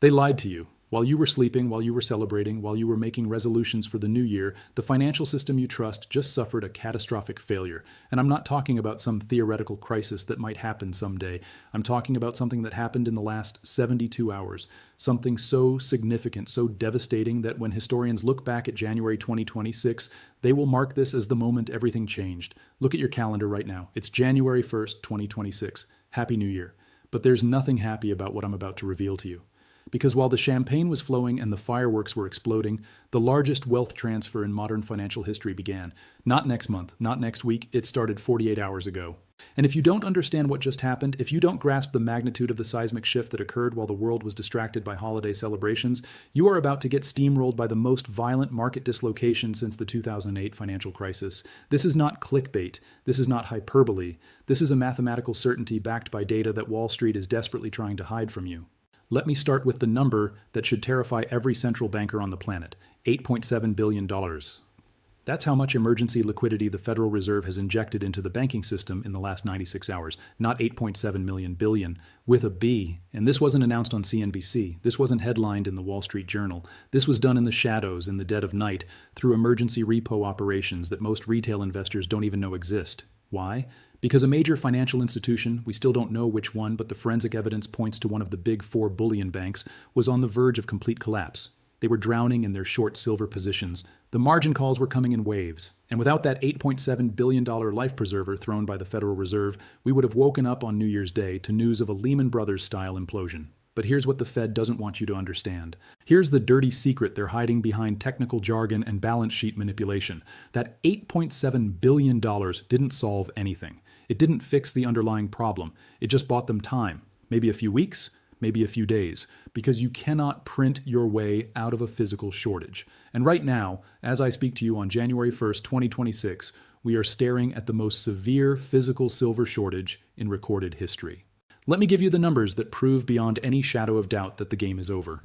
They lied to you. While you were sleeping, while you were celebrating, while you were making resolutions for the new year, the financial system you trust just suffered a catastrophic failure. And I'm not talking about some theoretical crisis that might happen someday. I'm talking about something that happened in the last 72 hours. Something so significant, so devastating that when historians look back at January 2026, they will mark this as the moment everything changed. Look at your calendar right now. It's January 1st, 2026. Happy New Year. But there's nothing happy about what I'm about to reveal to you. Because while the champagne was flowing and the fireworks were exploding, the largest wealth transfer in modern financial history began. Not next month, not next week, it started 48 hours ago. And if you don't understand what just happened, if you don't grasp the magnitude of the seismic shift that occurred while the world was distracted by holiday celebrations, you are about to get steamrolled by the most violent market dislocation since the 2008 financial crisis. This is not clickbait. This is not hyperbole. This is a mathematical certainty backed by data that Wall Street is desperately trying to hide from you. Let me start with the number that should terrify every central banker on the planet, $8.7 billion. That's how much emergency liquidity the Federal Reserve has injected into the banking system in the last 96 hours, not 8.7 million billion, with a B. And this wasn't announced on CNBC. This wasn't headlined in the Wall Street Journal. This was done in the shadows, in the dead of night, through emergency repo operations that most retail investors don't even know exist. Why? Because a major financial institution, we still don't know which one, but the forensic evidence points to one of the big four bullion banks, was on the verge of complete collapse. They were drowning in their short silver positions. The margin calls were coming in waves. And without that $8.7 billion life preserver thrown by the Federal Reserve, we would have woken up on New Year's Day to news of a Lehman Brothers-style implosion. But here's what the Fed doesn't want you to understand. Here's the dirty secret they're hiding behind technical jargon and balance sheet manipulation. That $8.7 billion didn't solve anything. It didn't fix the underlying problem. It just bought them time. Maybe a few weeks, maybe a few days. Because you cannot print your way out of a physical shortage. And right now, as I speak to you on January 1st, 2026, we are staring at the most severe physical silver shortage in recorded history. Let me give you the numbers that prove beyond any shadow of doubt that the game is over.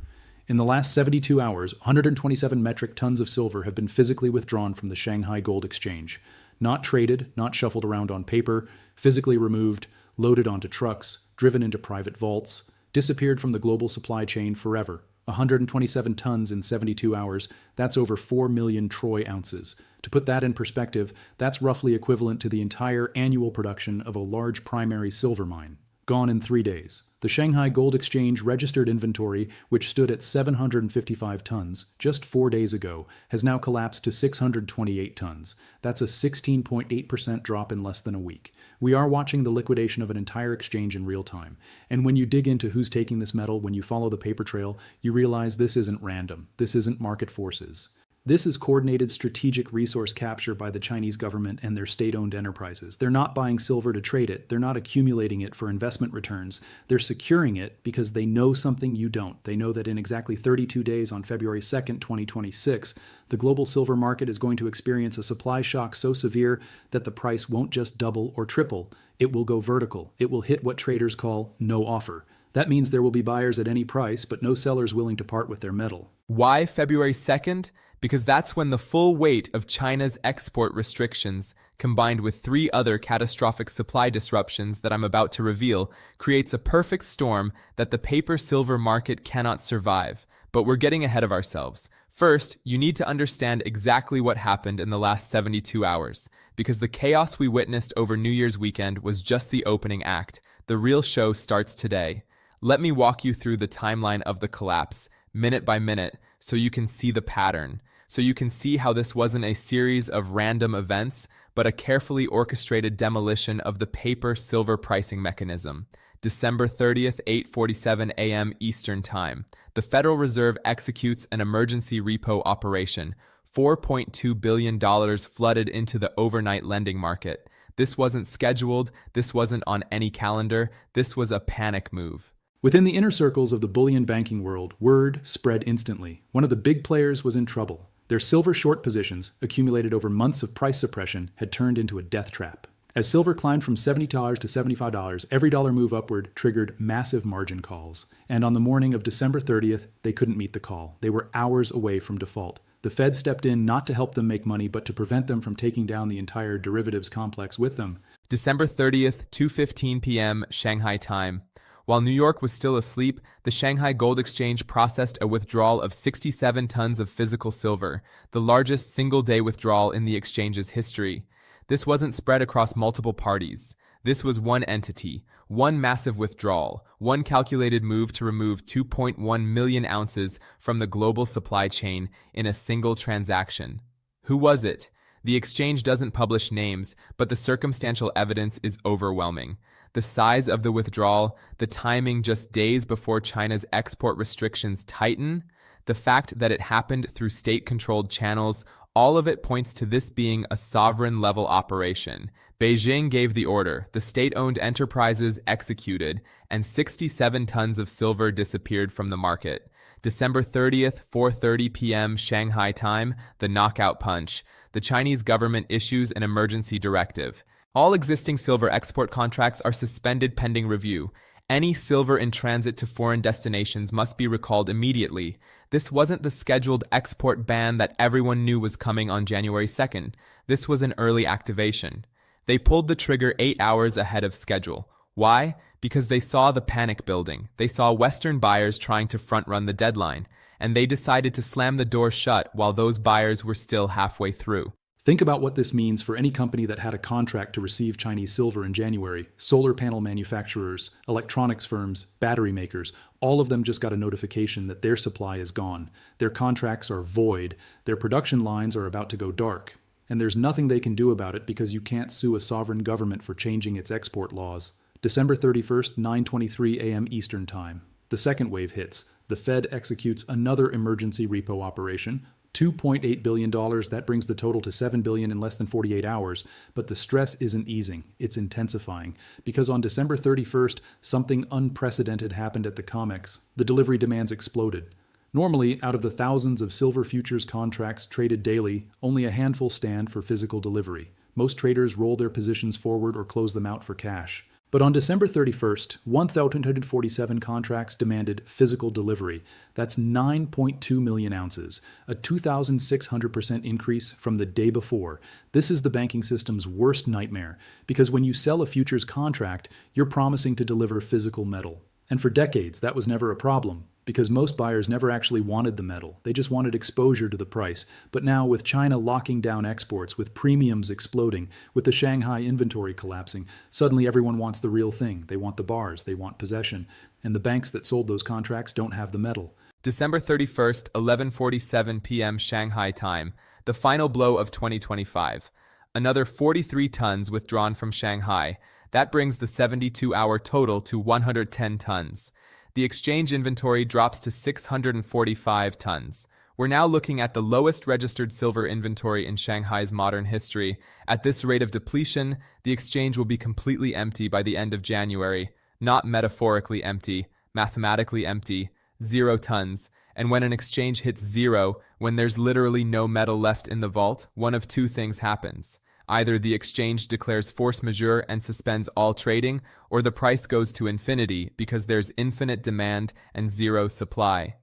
In the last 72 hours, 127 metric tons of silver have been physically withdrawn from the Shanghai Gold Exchange. Not traded, not shuffled around on paper, physically removed, loaded onto trucks, driven into private vaults, disappeared from the global supply chain forever. 127 tons in 72 hours, that's over 4 million troy ounces. To put that in perspective, that's roughly equivalent to the entire annual production of a large primary silver mine. Gone in 3 days. The Shanghai Gold Exchange registered inventory, which stood at 755 tons just 4 days ago, has now collapsed to 628 tons. That's a 16.8% drop in less than a week. We are watching the liquidation of an entire exchange in real time. And when you dig into who's taking this metal, when you follow the paper trail, you realize this isn't random. This isn't market forces. This is coordinated strategic resource capture by the Chinese government and their state-owned enterprises. They're not buying silver to trade it. They're not accumulating it for investment returns. They're securing it because they know something you don't. They know that in exactly 32 days on February 2nd, 2026, the global silver market is going to experience a supply shock so severe that the price won't just double or triple. It will go vertical. It will hit what traders call no offer. That means there will be buyers at any price, but no sellers willing to part with their metal. Why February 2nd? Because that's when the full weight of China's export restrictions, combined with 3 other catastrophic supply disruptions that I'm about to reveal, creates a perfect storm that the paper-silver market cannot survive. But we're getting ahead of ourselves. First, you need to understand exactly what happened in the last 72 hours, because the chaos we witnessed over New Year's weekend was just the opening act. The real show starts today. Let me walk you through the timeline of the collapse, minute by minute, so you can see the pattern. So you can see how this wasn't a series of random events, but a carefully orchestrated demolition of the paper-silver pricing mechanism. December 30th, 8:47 a.m. Eastern Time. The Federal Reserve executes an emergency repo operation. $4.2 billion flooded into the overnight lending market. This wasn't scheduled. This wasn't on any calendar. This was a panic move. Within the inner circles of the bullion banking world, word spread instantly. One of the big players was in trouble. Their silver short positions, accumulated over months of price suppression, had turned into a death trap. As silver climbed from $70 to $75, every dollar move upward triggered massive margin calls. And on the morning of December 30th, they couldn't meet the call. They were hours away from default. The Fed stepped in not to help them make money, but to prevent them from taking down the entire derivatives complex with them. December 30th, 2:15 p.m. Shanghai time. While New York was still asleep, the Shanghai Gold Exchange processed a withdrawal of 67 tons of physical silver, the largest single-day withdrawal in the exchange's history. This wasn't spread across multiple parties. This was one entity, one massive withdrawal, one calculated move to remove 2.1 million ounces from the global supply chain in a single transaction. Who was it? The exchange doesn't publish names, but the circumstantial evidence is overwhelming. The size of the withdrawal, the timing just days before China's export restrictions tighten, the fact that it happened through state-controlled channels, all of it points to this being a sovereign-level operation. Beijing gave the order, the state-owned enterprises executed, and 67 tons of silver disappeared from the market. December 30th, 4:30 p.m. Shanghai time, the knockout punch. The Chinese government issues an emergency directive. All existing silver export contracts are suspended pending review. Any silver in transit to foreign destinations must be recalled immediately. This wasn't the scheduled export ban that everyone knew was coming on January 2nd. This was an early activation. They pulled the trigger 8 hours ahead of schedule. Why? Because they saw the panic building. They saw Western buyers trying to front-run the deadline, and they decided to slam the door shut while those buyers were still halfway through. Think about what this means for any company that had a contract to receive Chinese silver in January. Solar panel manufacturers, electronics firms, battery makers, all of them just got a notification that their supply is gone. Their contracts are void, their production lines are about to go dark. And there's nothing they can do about it because you can't sue a sovereign government for changing its export laws. December 31st, 9:23 a.m. Eastern Time. The second wave hits. The Fed executes another emergency repo operation. $2.8 billion, that brings the total to $7 billion in less than 48 hours. But the stress isn't easing, it's intensifying. Because on December 31st, something unprecedented happened at the COMEX. The delivery demands exploded. Normally, out of the thousands of silver futures contracts traded daily, only a handful stand for physical delivery. Most traders roll their positions forward or close them out for cash. But on December 31st, 1,247 contracts demanded physical delivery. That's 9.2 million ounces, a 2,600% increase from the day before. This is the banking system's worst nightmare, because when you sell a futures contract, you're promising to deliver physical metal. And for decades, that was never a problem, because most buyers never actually wanted the metal. They just wanted exposure to the price. But now, with China locking down exports, with premiums exploding, with the Shanghai inventory collapsing, suddenly everyone wants the real thing. They want the bars, they want possession. And the banks that sold those contracts don't have the metal. December 31st, 11:47 p.m. Shanghai time, the final blow of 2025. Another 43 tons withdrawn from Shanghai. That brings the 72-hour total to 110 tons. The exchange inventory drops to 645 tons. We're now looking at the lowest registered silver inventory in Shanghai's modern history. At this rate of depletion, the exchange will be completely empty by the end of January. Not metaphorically empty, mathematically empty. 0 tons. And when an exchange hits 0, when there's literally no metal left in the vault, one of two things happens. Either the exchange declares force majeure and suspends all trading, or the price goes to infinity because there's infinite demand and 0 supply.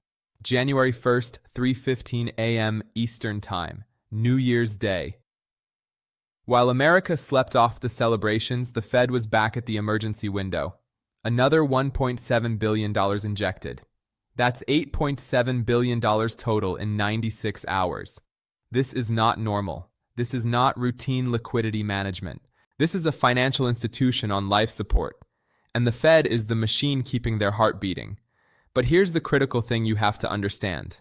January 1st, 3:15 a.m. Eastern Time, New Year's Day. While America slept off the celebrations, the Fed was back at the emergency window. Another $1.7 billion injected. That's $8.7 billion total in 96 hours. This is not normal. This is not routine liquidity management. This is a financial institution on life support. And the Fed is the machine keeping their heart beating. But here's the critical thing you have to understand.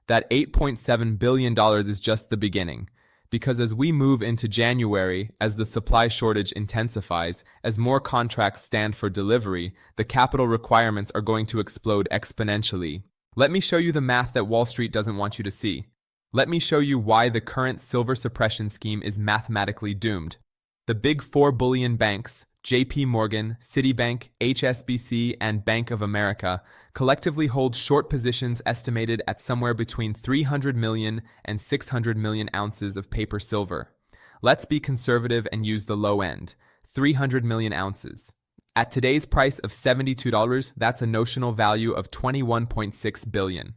That $8.7 billion is just the beginning. Because as we move into January, as the supply shortage intensifies, as more contracts stand for delivery, the capital requirements are going to explode exponentially. Let me show you the math that Wall Street doesn't want you to see. Let me show you why the current silver suppression scheme is mathematically doomed. The big 4 bullion banks, JP Morgan, Citibank, HSBC, and Bank of America, collectively hold short positions estimated at somewhere between 300 million and 600 million ounces of paper silver. Let's be conservative and use the low end, 300 million ounces. At today's price of $72, that's a notional value of $21.6 billion.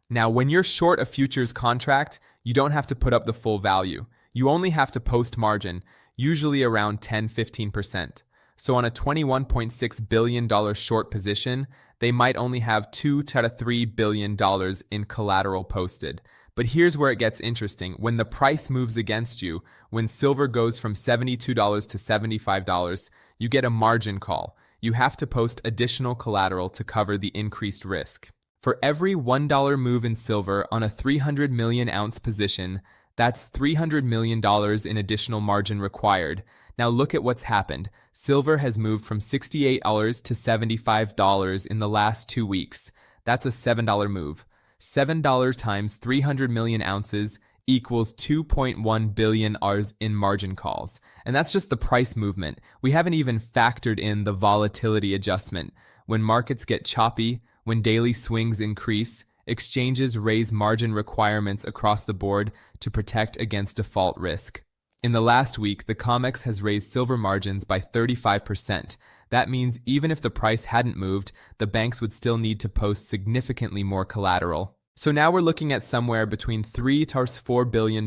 Now, when you're short a futures contract, you don't have to put up the full value. You only have to post margin, usually around 10-15%. So on a $21.6 billion short position, they might only have $2 to $3 billion in collateral posted. But here's where it gets interesting. When the price moves against you, when silver goes from $72 to $75, you get a margin call. You have to post additional collateral to cover the increased risk. For every $1 move in silver on a 300 million ounce position, that's $300 million in additional margin required. Now look at what's happened. Silver has moved from $68 to $75 in the last 2 weeks. That's a $7 move. $7 times 300 million ounces equals 2.1 billion Rs in margin calls. And that's just the price movement. We haven't even factored in the volatility adjustment. When markets get choppy, when daily swings increase, exchanges raise margin requirements across the board to protect against default risk. In the last week, the COMEX has raised silver margins by 35%. That means even if the price hadn't moved, the banks would still need to post significantly more collateral. So now we're looking at somewhere between $3 to $4 billion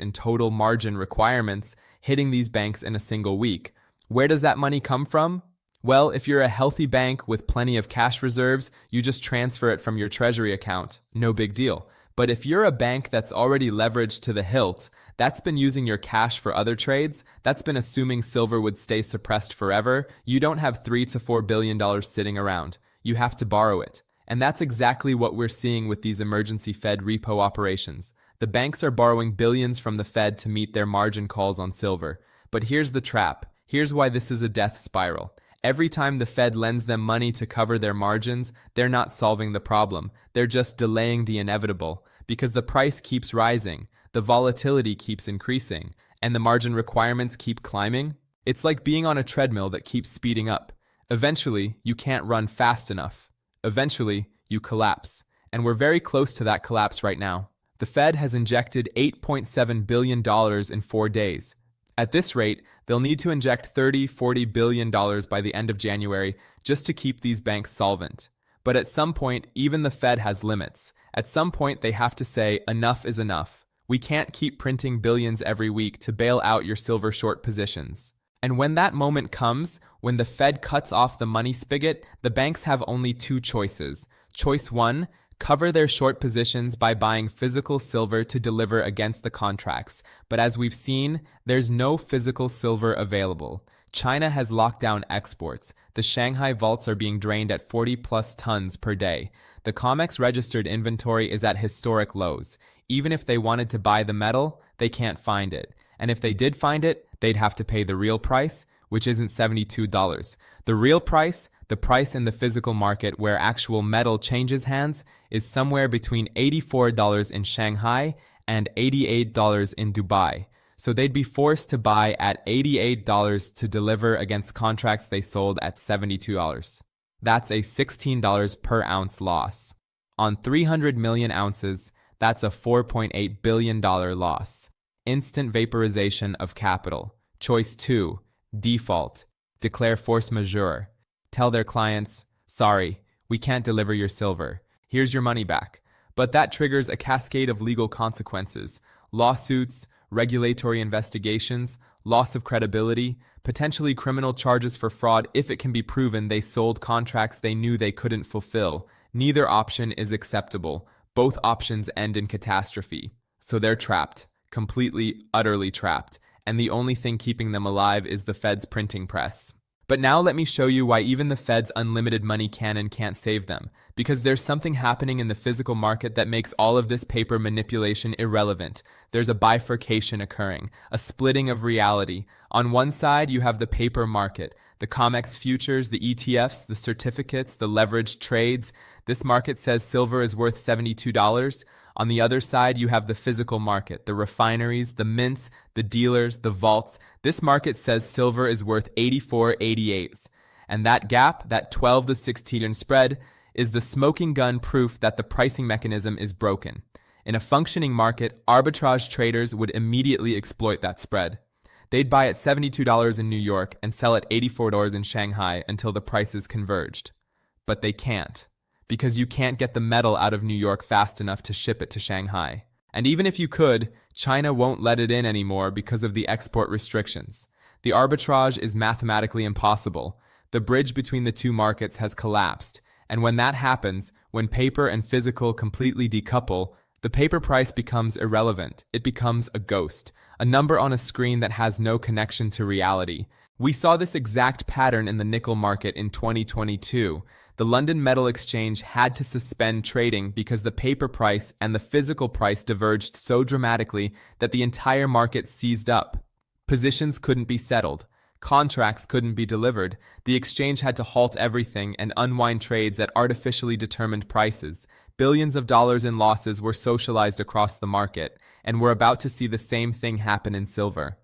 in total margin requirements hitting these banks in a single week. Where does that money come from? Well, if you're a healthy bank with plenty of cash reserves, you just transfer it from your treasury account. No big deal. But if you're a bank that's already leveraged to the hilt, that's been using your cash for other trades, that's been assuming silver would stay suppressed forever, you don't have $3 to $4 billion sitting around. You have to borrow it. And that's exactly what we're seeing with these emergency Fed repo operations. The banks are borrowing billions from the Fed to meet their margin calls on silver. But here's the trap. Here's why this is a death spiral. Every time the Fed lends them money to cover their margins, they're not solving the problem. They're just delaying the inevitable. Because the price keeps rising, the volatility keeps increasing, and the margin requirements keep climbing. It's like being on a treadmill that keeps speeding up. Eventually, you can't run fast enough. Eventually, you collapse. And we're very close to that collapse right now. The Fed has injected $8.7 billion in 4 days. At this rate, they'll need to inject $30–40 billion by the end of January just to keep these banks solvent. But at some point, even the Fed has limits. At some point, they have to say, enough is enough. We can't keep printing billions every week to bail out your silver short positions. And when that moment comes, when the Fed cuts off the money spigot, the banks have only 2 choices. Choice 1, cover their short positions by buying physical silver to deliver against the contracts. But as we've seen, there's no physical silver available. China has locked down exports. The Shanghai vaults are being drained at 40+ tons per day. The COMEX registered inventory is at historic lows. Even if they wanted to buy the metal, they can't find it. And if they did find it, they'd have to pay the real price, which isn't $72. The real price, the price in the physical market where actual metal changes hands, is somewhere between $84 in Shanghai and $88 in Dubai. So they'd be forced to buy at $88 to deliver against contracts they sold at $72. That's a $16 per ounce loss. On 300 million ounces, that's a $4.8 billion loss. Instant vaporization of capital. Choice 2, default. Declare force majeure. Tell their clients, sorry, we can't deliver your silver. Here's your money back. But that triggers a cascade of legal consequences. Lawsuits, regulatory investigations, loss of credibility, potentially criminal charges for fraud if it can be proven they sold contracts they knew they couldn't fulfill. Neither option is acceptable. Both options end in catastrophe. So they're trapped. Completely, utterly trapped. And the only thing keeping them alive is the Fed's printing press. But now let me show you why even the Fed's unlimited money cannon can't save them. Because there's something happening in the physical market that makes all of this paper manipulation irrelevant. There's a bifurcation occurring, a splitting of reality. On one side, you have the paper market, the COMEX futures, the ETFs, the certificates, the leveraged trades. This market says silver is worth $72. On the other side, you have the physical market, the refineries, the mints, the dealers, the vaults. This market says silver is worth $84.88. And that gap, that 12 to 16 spread, is the smoking gun proof that the pricing mechanism is broken. In a functioning market, arbitrage traders would immediately exploit that spread. They'd buy at $72 in New York and sell at $84 in Shanghai until the prices converged. But they can't. Because you can't get the metal out of New York fast enough to ship it to Shanghai. And even if you could, China won't let it in anymore because of the export restrictions. The arbitrage is mathematically impossible. The bridge between the two markets has collapsed, and when that happens, when paper and physical completely decouple, the paper price becomes irrelevant. It becomes a ghost, a number on a screen that has no connection to reality. We saw this exact pattern in the nickel market in 2022. The London Metal Exchange had to suspend trading because the paper price and the physical price diverged so dramatically that the entire market seized up. Positions couldn't be settled. Contracts couldn't be delivered. The exchange had to halt everything and unwind trades at artificially determined prices. Billions of dollars in losses were socialized across the market, and we're about to see the same thing happen in silver.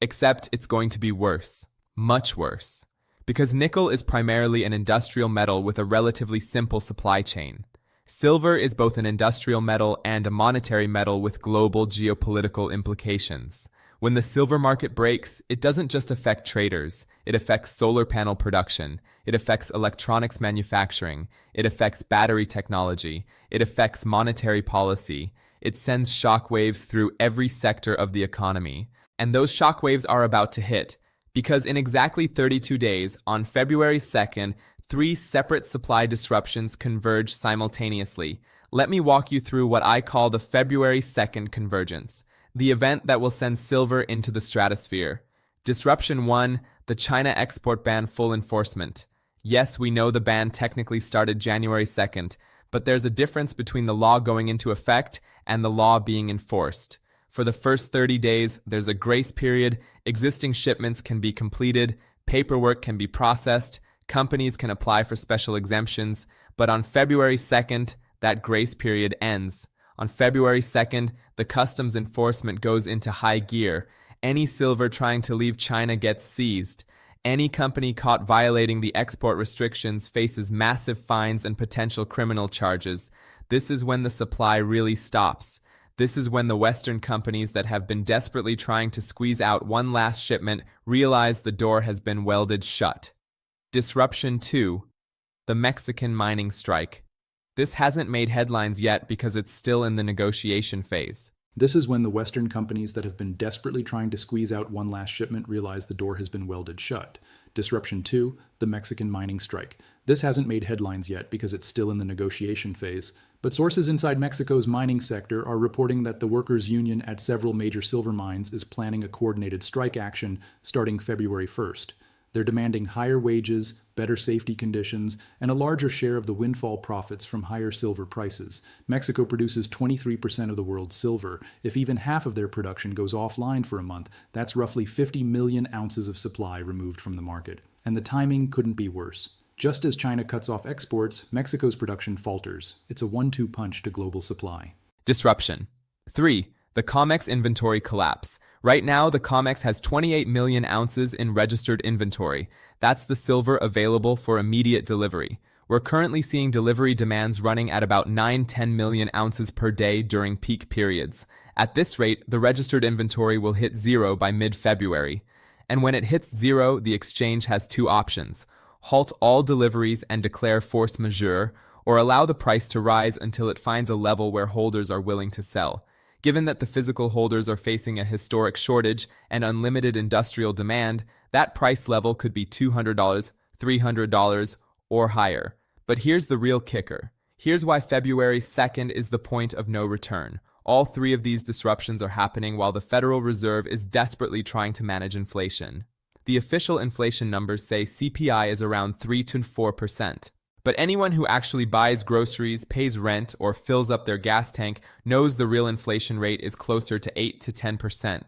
Except it's going to be worse. Much worse. Because nickel is primarily an industrial metal with a relatively simple supply chain. Silver is both an industrial metal and a monetary metal with global geopolitical implications. When the silver market breaks, it doesn't just affect traders. It affects solar panel production. It affects electronics manufacturing. It affects battery technology. It affects monetary policy. It sends shockwaves through every sector of the economy. And those shockwaves are about to hit. Because in exactly 32 days, on February 2nd, 3 separate supply disruptions converge simultaneously. Let me walk you through what I call the February 2nd convergence, the event that will send silver into the stratosphere. Disruption 1, the China export ban full enforcement. Yes, we know the ban technically started January 2nd, but there's a difference between the law going into effect and the law being enforced. For the first 30 days, there's a grace period, existing shipments can be completed, paperwork can be processed, companies can apply for special exemptions, but on February 2nd, that grace period ends. On February 2nd, the customs enforcement goes into high gear. Any silver trying to leave China gets seized. Any company caught violating the export restrictions faces massive fines and potential criminal charges. This is when the supply really stops. This is when the Western companies that have been desperately trying to squeeze out one last shipment realize the door has been welded shut. Disruption 2. The Mexican mining strike. This hasn't made headlines yet because it's still in the negotiation phase. This is when the Western companies that have been desperately trying to squeeze out one last shipment realize the door has been welded shut. Disruption 2, the Mexican mining strike. This hasn't made headlines yet because it's still in the negotiation phase, but sources inside Mexico's mining sector are reporting that the workers' union at several major silver mines is planning a coordinated strike action starting February 1st. They're demanding higher wages, better safety conditions, and a larger share of the windfall profits from higher silver prices. Mexico produces 23% of the world's silver. If even half of their production goes offline for a month, that's roughly 50 million ounces of supply removed from the market. And the timing couldn't be worse. Just as China cuts off exports, Mexico's production falters. It's a 1-2 punch to global supply. Disruption. 3. The COMEX inventory collapse. Right now, the COMEX has 28 million ounces in registered inventory. That's the silver available for immediate delivery. We're currently seeing delivery demands running at about 9-10 million ounces per day during peak periods. At this rate, the registered inventory will hit zero by mid-February. And when it hits zero, the exchange has 2 options: halt all deliveries and declare force majeure, or allow the price to rise until it finds a level where holders are willing to sell. Given that the physical holders are facing a historic shortage and unlimited industrial demand, that price level could be $200, $300, or higher. But here's the real kicker. Here's why February 2nd is the point of no return. All 3 of these disruptions are happening while the Federal Reserve is desperately trying to manage inflation. The official inflation numbers say CPI is around 3 to 4%. But anyone who actually buys groceries, pays rent, or fills up their gas tank knows the real inflation rate is closer to 8 to 10%.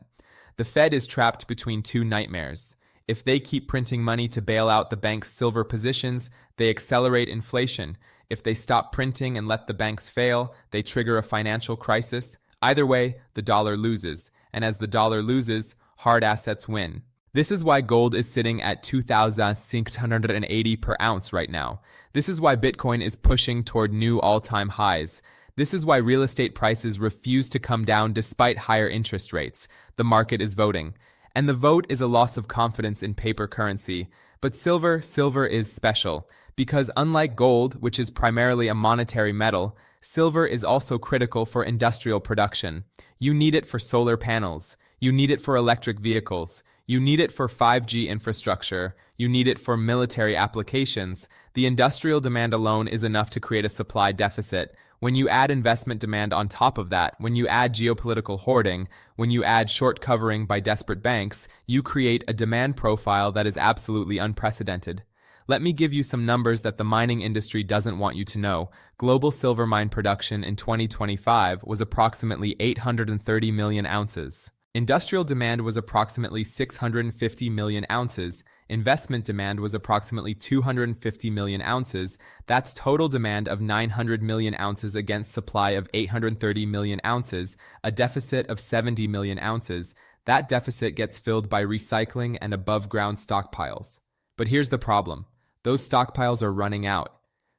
The Fed is trapped between 2 nightmares. If they keep printing money to bail out the bank's silver positions, they accelerate inflation. If they stop printing and let the banks fail, they trigger a financial crisis. Either way, the dollar loses. And as the dollar loses, hard assets win. This is why gold is sitting at 2,680 per ounce right now. This is why Bitcoin is pushing toward new all-time highs. This is why real estate prices refuse to come down despite higher interest rates. The market is voting. And the vote is a loss of confidence in paper currency. But silver is special. Because unlike gold, which is primarily a monetary metal, silver is also critical for industrial production. You need it for solar panels. You need it for electric vehicles. You need it for 5G infrastructure. You need it for military applications. The industrial demand alone is enough to create a supply deficit. When you add investment demand on top of that, when you add geopolitical hoarding, when you add short covering by desperate banks, you create a demand profile that is absolutely unprecedented. Let me give you some numbers that the mining industry doesn't want you to know. Global silver mine production in 2025 was approximately 830 million ounces. Industrial demand was approximately 650 million ounces. Investment demand was approximately 250 million ounces. That's total demand of 900 million ounces against supply of 830 million ounces, a deficit of 70 million ounces. That deficit gets filled by recycling and above-ground stockpiles. But here's the problem. Those stockpiles are running out.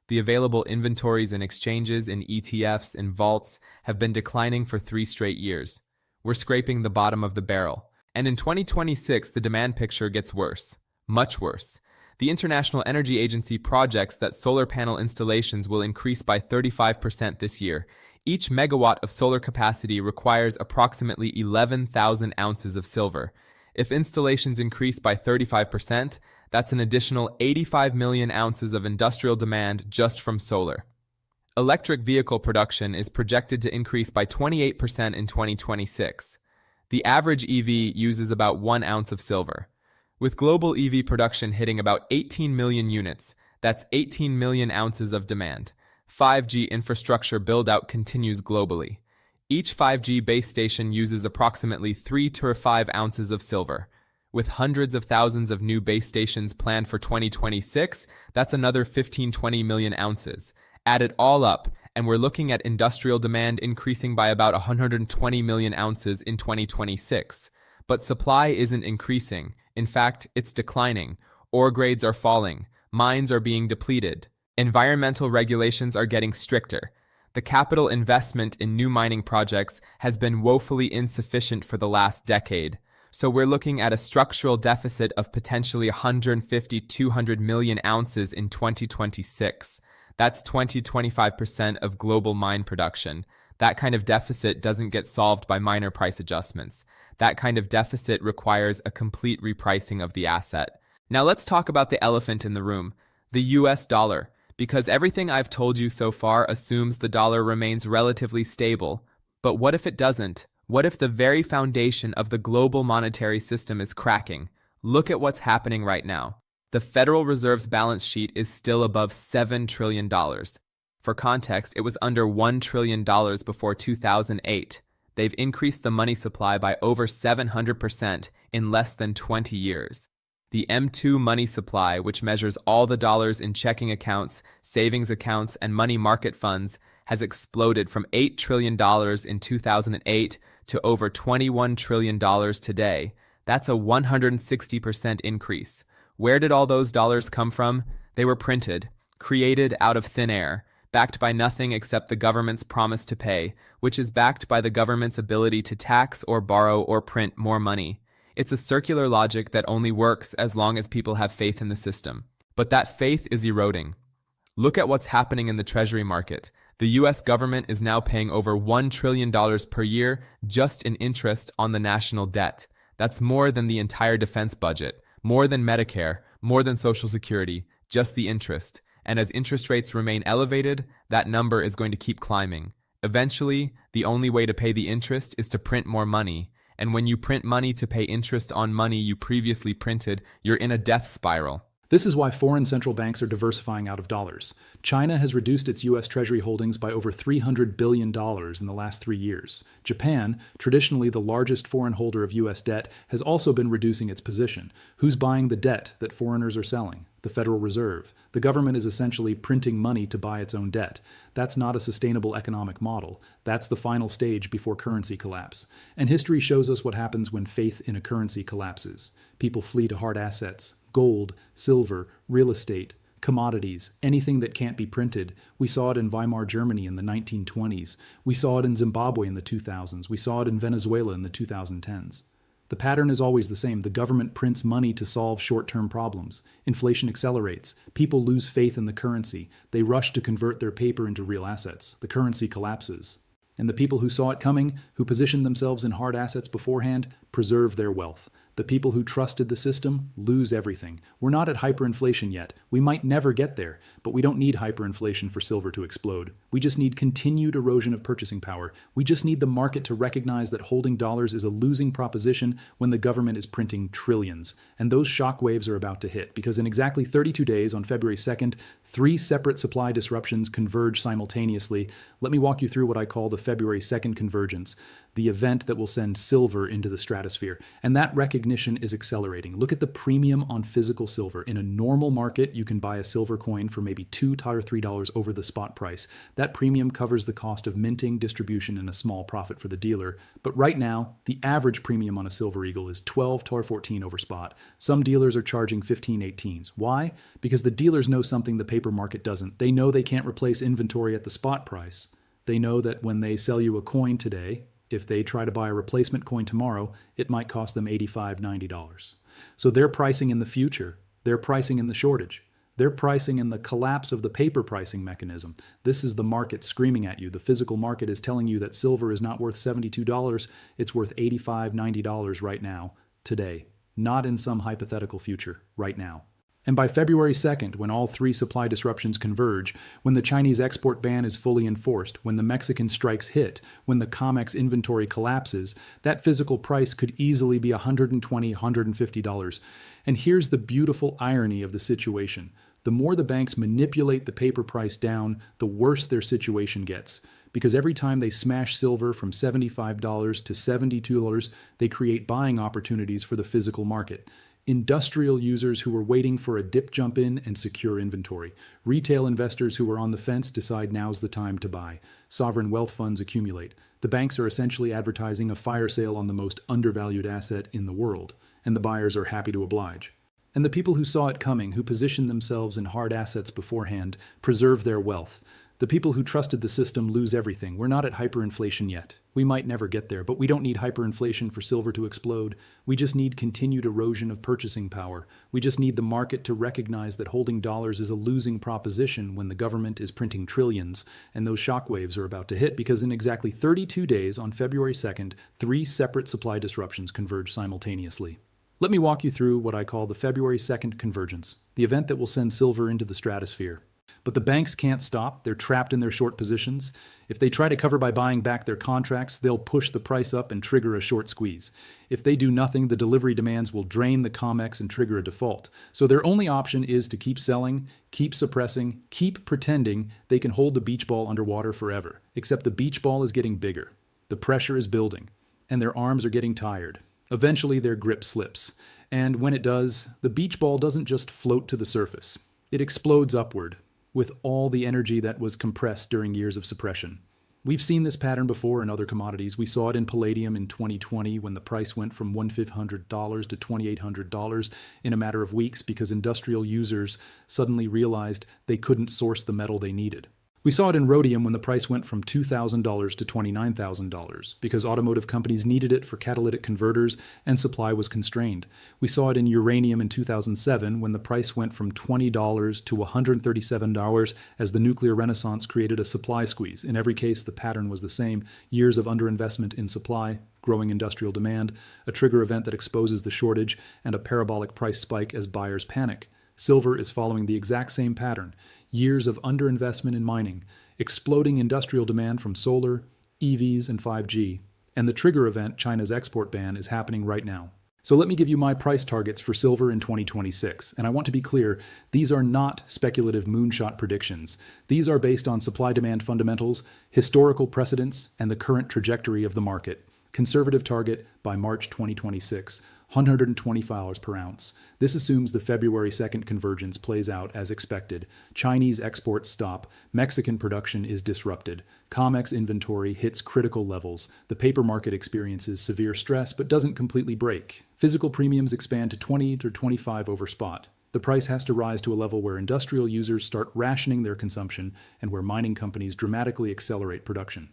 The available inventories in exchanges, in ETFs, in vaults have been declining for 3 straight years. We're scraping the bottom of the barrel. And in 2026, the demand picture gets worse. Much worse. The International Energy Agency projects that solar panel installations will increase by 35% this year. Each megawatt of solar capacity requires approximately 11,000 ounces of silver. If installations increase by 35%, that's an additional 85 million ounces of industrial demand just from solar. Electric vehicle production is projected to increase by 28% in 2026. The average EV uses about 1 ounce of silver. With global EV production hitting about 18 million units, that's 18 million ounces of demand. 5G infrastructure build-out continues globally. Each 5G base station uses approximately 3 to 5 ounces of silver. With hundreds of thousands of new base stations planned for 2026, that's another 15-20 million ounces. Add it all up, and we're looking at industrial demand increasing by about 120 million ounces in 2026. But supply isn't increasing. In fact, it's declining. Ore grades are falling. Mines are being depleted. Environmental regulations are getting stricter. The capital investment in new mining projects has been woefully insufficient for the last decade. So we're looking at a structural deficit of potentially 150-200 million ounces in 2026. That's 20-25% of global mine production. That kind of deficit doesn't get solved by minor price adjustments. That kind of deficit requires a complete repricing of the asset. Now let's talk about the elephant in the room, the US dollar, because everything I've told you so far assumes the dollar remains relatively stable. But what if it doesn't? What if the very foundation of the global monetary system is cracking? Look at what's happening right now. The Federal Reserve's balance sheet is still above $7 trillion. For context, it was under $1 trillion before 2008. They've increased the money supply by over 700% in less than 20 years. The M2 money supply, which measures all the dollars in checking accounts, savings accounts, and money market funds, has exploded from $8 trillion in 2008 to over $21 trillion today. That's a 160% increase. Where did all those dollars come from? They were printed, created out of thin air, backed by nothing except the government's promise to pay, which is backed by the government's ability to tax or borrow or print more money. It's a circular logic that only works as long as people have faith in the system. But that faith is eroding. Look at what's happening in the Treasury market. The US government is now paying over $1 trillion per year just in interest on the national debt. That's more than the entire defense budget, more than Medicare, more than Social Security, just the interest. And as interest rates remain elevated, that number is going to keep climbing. Eventually, the only way to pay the interest is to print more money. And when you print money to pay interest on money you previously printed, you're in a death spiral. This is why foreign central banks are diversifying out of dollars. China has reduced its U.S. Treasury holdings by over $300 billion in the last 3 years. Japan, traditionally the largest foreign holder of U.S. debt, has also been reducing its position. Who's buying the debt that foreigners are selling? The Federal Reserve. The government is essentially printing money to buy its own debt. That's not a sustainable economic model. That's the final stage before currency collapse. And history shows us what happens when faith in a currency collapses. People flee to hard assets. Gold, silver, real estate, commodities, anything that can't be printed. We saw it in Weimar Germany in the 1920s. We saw it in Zimbabwe in the 2000s. We saw it in Venezuela in the 2010s. The pattern is always the same. The government prints money to solve short-term problems. Inflation accelerates. People lose faith in the currency. They rush to convert their paper into real assets. The currency collapses. And the people who saw it coming, who positioned themselves in hard assets beforehand, preserve their wealth. The people who trusted the system lose everything. We're not at hyperinflation yet. We might never get there, but we don't need hyperinflation for silver to explode. We just need continued erosion of purchasing power. We just need the market to recognize that holding dollars is a losing proposition when the government is printing trillions. And those shock waves are about to hit, because in exactly 32 days, on February 2nd, 3 separate supply disruptions converge simultaneously. Let me walk you through what I call the February 2nd convergence, the event that will send silver into the stratosphere. And that recognition is accelerating. Look at the premium on physical silver. In a normal market, you can buy a silver coin for maybe $2 or $3 over the spot price. That premium covers the cost of minting, distribution, and a small profit for the dealer. But right now, the average premium on a silver eagle is 12 to 14 over spot. Some dealers are charging 15, 18s. Why? Because the dealers know something the paper market doesn't. They know they can't replace inventory at the spot price. They know that when they sell you a coin today, if they try to buy a replacement coin tomorrow, it might cost them $85, $90. So they're pricing in the future. They're pricing in the shortage. They're pricing in the collapse of the paper pricing mechanism. This is the market screaming at you. The physical market is telling you that silver is not worth $72. It's worth $85, $90 right now, today. Not in some hypothetical future, right now. And by February 2nd, when all 3 supply disruptions converge, when the Chinese export ban is fully enforced, when the Mexican strikes hit, when the COMEX inventory collapses, that physical price could easily be $120, $150. And here's the beautiful irony of the situation. The more the banks manipulate the paper price down, the worse their situation gets. Because every time they smash silver from $75 to $72, they create buying opportunities for the physical market. Industrial users who were waiting for a dip jump in and secure inventory. Retail investors who were on the fence decide now's the time to buy. Sovereign wealth funds accumulate. The banks are essentially advertising a fire sale on the most undervalued asset in the world, and the buyers are happy to oblige. And the people who saw it coming, who positioned themselves in hard assets beforehand, preserve their wealth. The people who trusted the system lose everything. We're not at hyperinflation yet. We might never get there, but we don't need hyperinflation for silver to explode. We just need continued erosion of purchasing power. We just need the market to recognize that holding dollars is a losing proposition when the government is printing trillions, and those shockwaves are about to hit because in exactly 32 days, on February 2nd, 3 separate supply disruptions converge simultaneously. Let me walk you through what I call the February 2nd convergence, the event that will send silver into the stratosphere. But the banks can't stop. They're trapped in their short positions. If they try to cover by buying back their contracts, they'll push the price up and trigger a short squeeze. If they do nothing, the delivery demands will drain the COMEX and trigger a default. So their only option is to keep selling, keep suppressing, keep pretending they can hold the beach ball underwater forever. Except the beach ball is getting bigger. The pressure is building, and their arms are getting tired. Eventually, their grip slips. And when it does, the beach ball doesn't just float to the surface. It explodes upward, with all the energy that was compressed during years of suppression. We've seen this pattern before in other commodities. We saw it in palladium in 2020 when the price went from $1,500 to $2,800 in a matter of weeks because industrial users suddenly realized they couldn't source the metal they needed. We saw it in rhodium when the price went from $2,000 to $29,000 because automotive companies needed it for catalytic converters and supply was constrained. We saw it in uranium in 2007 when the price went from $20 to $137 as the nuclear renaissance created a supply squeeze. In every case, the pattern was the same: years of underinvestment in supply, growing industrial demand, a trigger event that exposes the shortage, and a parabolic price spike as buyers panic. Silver is following the exact same pattern: years of underinvestment in mining, exploding industrial demand from solar, EVs, and 5G. And the trigger event, China's export ban, is happening right now. So let me give you my price targets for silver in 2026. And I want to be clear, these are not speculative moonshot predictions. These are based on supply-demand fundamentals, historical precedents, and the current trajectory of the market. Conservative target by March 2026. $120 per ounce. This assumes the February 2nd convergence plays out as expected. Chinese exports stop. Mexican production is disrupted. COMEX inventory hits critical levels. The paper market experiences severe stress but doesn't completely break. Physical premiums expand to 20 to 25 over spot. The price has to rise to a level where industrial users start rationing their consumption and where mining companies dramatically accelerate production.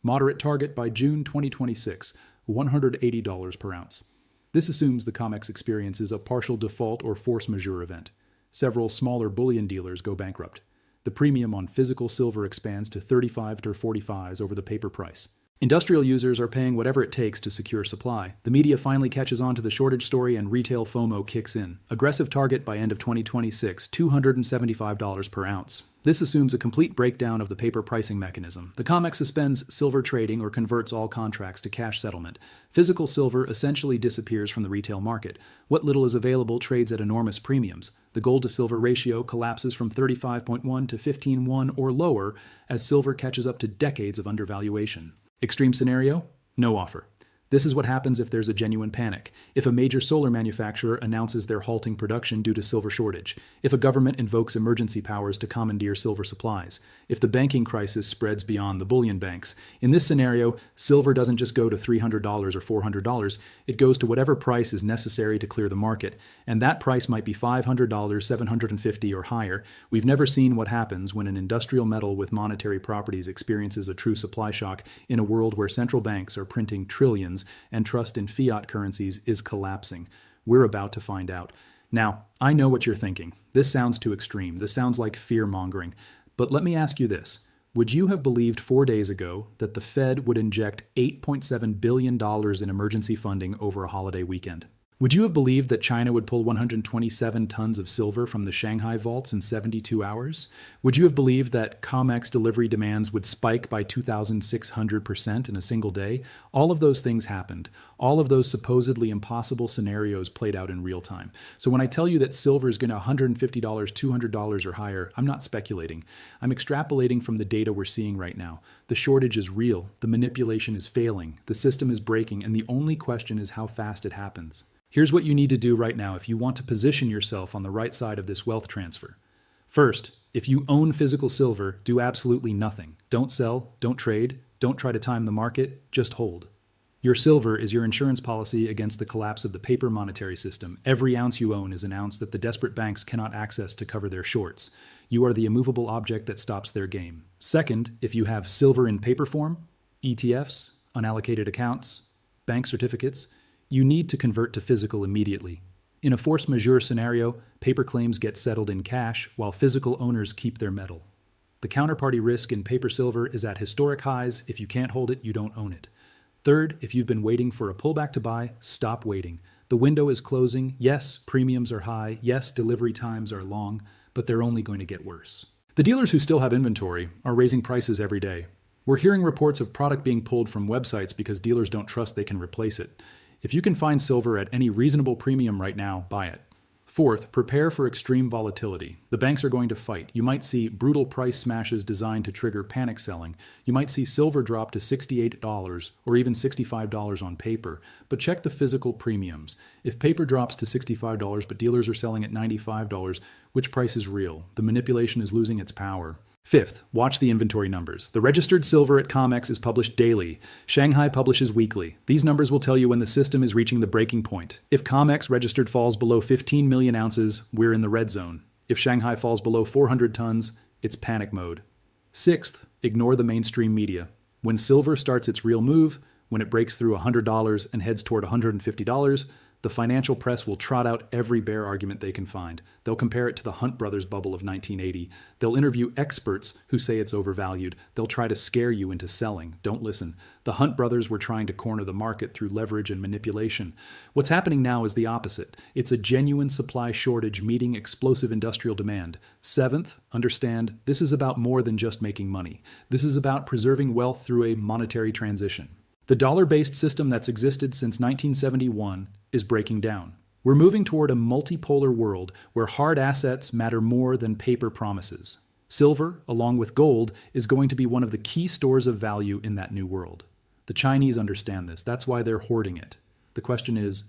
Moderate target by June 2026, $180 per ounce. This assumes the COMEX experiences a partial default or force majeure event. Several smaller bullion dealers go bankrupt. The premium on physical silver expands to 35 to 45s over the paper price. Industrial users are paying whatever it takes to secure supply. The media finally catches on to the shortage story and retail FOMO kicks in. Aggressive target by end of 2026, $275 per ounce. This assumes a complete breakdown of the paper pricing mechanism. The COMEX suspends silver trading or converts all contracts to cash settlement. Physical silver essentially disappears from the retail market. What little is available trades at enormous premiums. The gold to silver ratio collapses from 35.1 to 15:1 or lower as silver catches up to decades of undervaluation. Extreme scenario? No offer. This is what happens if there's a genuine panic. If a major solar manufacturer announces they're halting production due to silver shortage. If a government invokes emergency powers to commandeer silver supplies. If the banking crisis spreads beyond the bullion banks. In this scenario, silver doesn't just go to $300 or $400. It goes to whatever price is necessary to clear the market. And that price might be $500, $750 or higher. We've never seen what happens when an industrial metal with monetary properties experiences a true supply shock in a world where central banks are printing trillions and trust in fiat currencies is collapsing. We're about to find out. Now, I know what you're thinking. This sounds too extreme. This sounds like fear-mongering. But let me ask you this. Would you have believed 4 days ago that the Fed would inject $8.7 billion in emergency funding over a holiday weekend? Would you have believed that China would pull 127 tons of silver from the Shanghai vaults in 72 hours? Would you have believed that COMEX delivery demands would spike by 2,600% in a single day? All of those things happened. All of those supposedly impossible scenarios played out in real time. So when I tell you that silver is going to $150, $200 or higher, I'm not speculating. I'm extrapolating from the data we're seeing right now. The shortage is real. The manipulation is failing. The system is breaking. And the only question is how fast it happens. Here's what you need to do right now if you want to position yourself on the right side of this wealth transfer. First, if you own physical silver, do absolutely nothing. Don't sell, don't trade, don't try to time the market, just hold. Your silver is your insurance policy against the collapse of the paper monetary system. Every ounce you own is an ounce that the desperate banks cannot access to cover their shorts. You are the immovable object that stops their game. Second, if you have silver in paper form, ETFs, unallocated accounts, bank certificates, you need to convert to physical immediately. In a force majeure scenario, paper claims get settled in cash while physical owners keep their metal. The counterparty risk in paper silver is at historic highs. If you can't hold it, you don't own it. Third, if you've been waiting for a pullback to buy, stop waiting. The window is closing. Yes, premiums are high. Yes, delivery times are long, but they're only going to get worse. The dealers who still have inventory are raising prices every day. We're hearing reports of product being pulled from websites because dealers don't trust they can replace it. If you can find silver at any reasonable premium right now, buy it. Fourth, prepare for extreme volatility. The banks are going to fight. You might see brutal price smashes designed to trigger panic selling. You might see silver drop to $68 or even $65 on paper. But check the physical premiums. If paper drops to $65 but dealers are selling at $95, which price is real? The manipulation is losing its power. Fifth, watch the inventory numbers. The registered silver at COMEX is published daily. Shanghai publishes weekly. These numbers will tell you when the system is reaching the breaking point. If COMEX registered falls below 15 million ounces, we're in the red zone. If Shanghai falls below 400 tons, it's panic mode. Sixth, ignore the mainstream media. When silver starts its real move, when it breaks through $100 and heads toward $150, the financial press will trot out every bear argument they can find. They'll compare it to the Hunt Brothers bubble of 1980. They'll interview experts who say it's overvalued. They'll try to scare you into selling. Don't listen. The Hunt Brothers were trying to corner the market through leverage and manipulation. What's happening now is the opposite. It's a genuine supply shortage meeting explosive industrial demand. Seventh, understand this is about more than just making money. This is about preserving wealth through a monetary transition. The dollar-based system that's existed since 1971 is breaking down. We're moving toward a multipolar world where hard assets matter more than paper promises. Silver, along with gold, is going to be one of the key stores of value in that new world. The Chinese understand this. That's why they're hoarding it. The question is,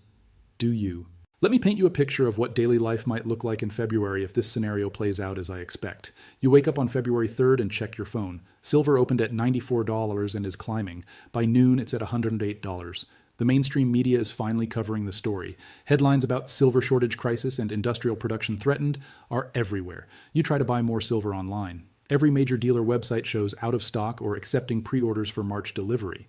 do you? Let me paint you a picture of what daily life might look like in February if this scenario plays out as I expect. You wake up on February 3rd and check your phone. Silver opened at $94 and is climbing. By noon, it's at $108. The mainstream media is finally covering the story. Headlines about silver shortage crisis and industrial production threatened are everywhere. You try to buy more silver online. Every major dealer website shows out of stock or accepting pre-orders for March delivery.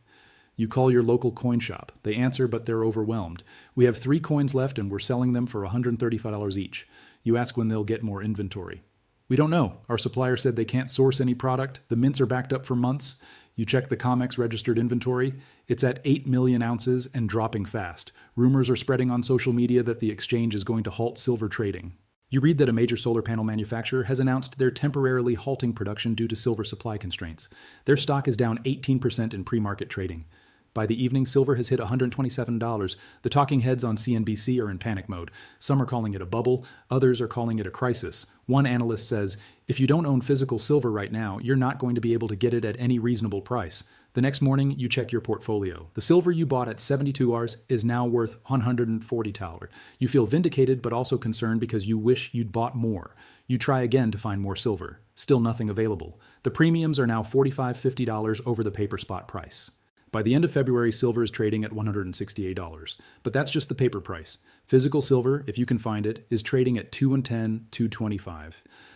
You call your local coin shop. They answer, but they're overwhelmed. We have 3 coins left and we're selling them for $135 each. You ask when they'll get more inventory. We don't know. Our supplier said they can't source any product. The mints are backed up for months. You check the COMEX registered inventory, it's at 8 million ounces and dropping fast. Rumors are spreading on social media that the exchange is going to halt silver trading. You read that a major solar panel manufacturer has announced they're temporarily halting production due to silver supply constraints. Their stock is down 18% in pre-market trading. By the evening, silver has hit $127. The talking heads on CNBC are in panic mode. Some are calling it a bubble, others are calling it a crisis. One analyst says, if you don't own physical silver right now, you're not going to be able to get it at any reasonable price. The next morning, you check your portfolio. The silver you bought at 72 Rs is now worth 140 Taler. You feel vindicated but also concerned because you wish you'd bought more. You try again to find more silver. Still nothing available. The premiums are now $45, $50 over the paper spot price. By the end of February, silver is trading at $168. But that's just the paper price. Physical silver, if you can find it, is trading at $210, $225.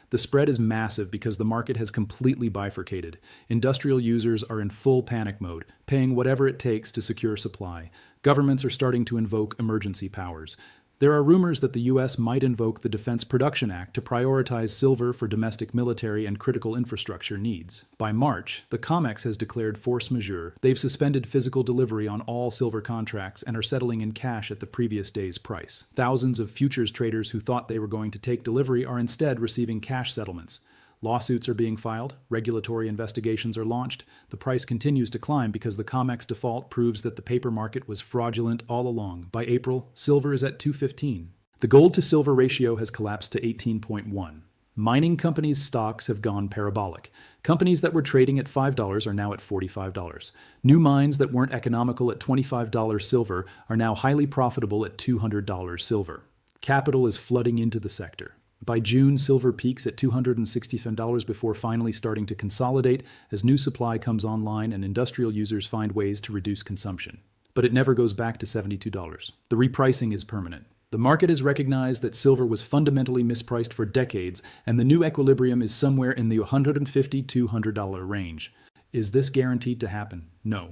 The spread is massive because the market has completely bifurcated. Industrial users are in full panic mode, paying whatever it takes to secure supply. Governments are starting to invoke emergency powers. There are rumors that the U.S. might invoke the Defense Production Act to prioritize silver for domestic military and critical infrastructure needs. By March, the COMEX has declared force majeure. They've suspended physical delivery on all silver contracts and are settling in cash at the previous day's price. Thousands of futures traders who thought they were going to take delivery are instead receiving cash settlements. Lawsuits are being filed, regulatory investigations are launched, the price continues to climb because the COMEX default proves that the paper market was fraudulent all along. By April, silver is at $215. The gold to silver ratio has collapsed to 18.1. Mining companies' stocks have gone parabolic. Companies that were trading at $5 are now at $45. New mines that weren't economical at $25 silver are now highly profitable at $200 silver. Capital is flooding into the sector. By June, silver peaks at $265 before finally starting to consolidate as new supply comes online and industrial users find ways to reduce consumption. But it never goes back to $72. The repricing is permanent. The market has recognized that silver was fundamentally mispriced for decades, and the new equilibrium is somewhere in the $150 to $200 range. Is this guaranteed to happen? No.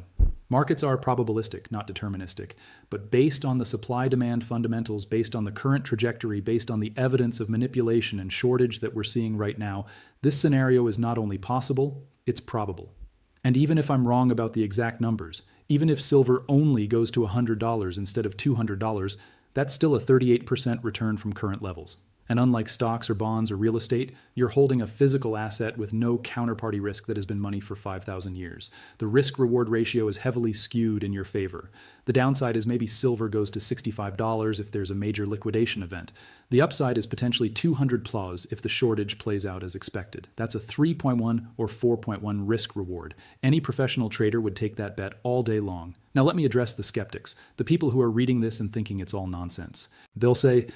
Markets are probabilistic, not deterministic, but based on the supply-demand fundamentals, based on the current trajectory, based on the evidence of manipulation and shortage that we're seeing right now, this scenario is not only possible, it's probable. And even if I'm wrong about the exact numbers, even if silver only goes to $100 instead of $200, that's still a 38% return from current levels. And unlike stocks or bonds or real estate, you're holding a physical asset with no counterparty risk that has been money for 5,000 years. The risk-reward ratio is heavily skewed in your favor. The downside is maybe silver goes to $65 if there's a major liquidation event. The upside is potentially 200 plus if the shortage plays out as expected. That's a 3.1 or 4.1 risk-reward. Any professional trader would take that bet all day long. Now let me address the skeptics, the people who are reading this and thinking it's all nonsense. They'll say,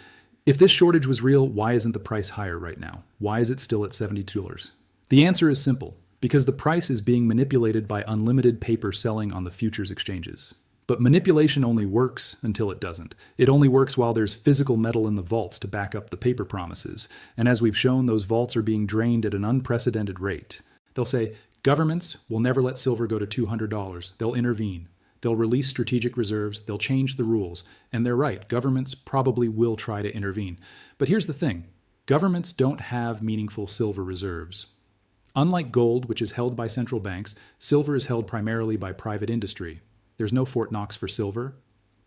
if this shortage was real, why isn't the price higher right now? Why is it still at $72? The answer is simple, because the price is being manipulated by unlimited paper selling on the futures exchanges. But manipulation only works until it doesn't. It only works while there's physical metal in the vaults to back up the paper promises. And as we've shown, those vaults are being drained at an unprecedented rate. They'll say, governments will never let silver go to $200. They'll intervene. They'll release strategic reserves, they'll change the rules. And they're right, governments probably will try to intervene. But here's the thing, governments don't have meaningful silver reserves. Unlike gold, which is held by central banks, silver is held primarily by private industry. There's no Fort Knox for silver.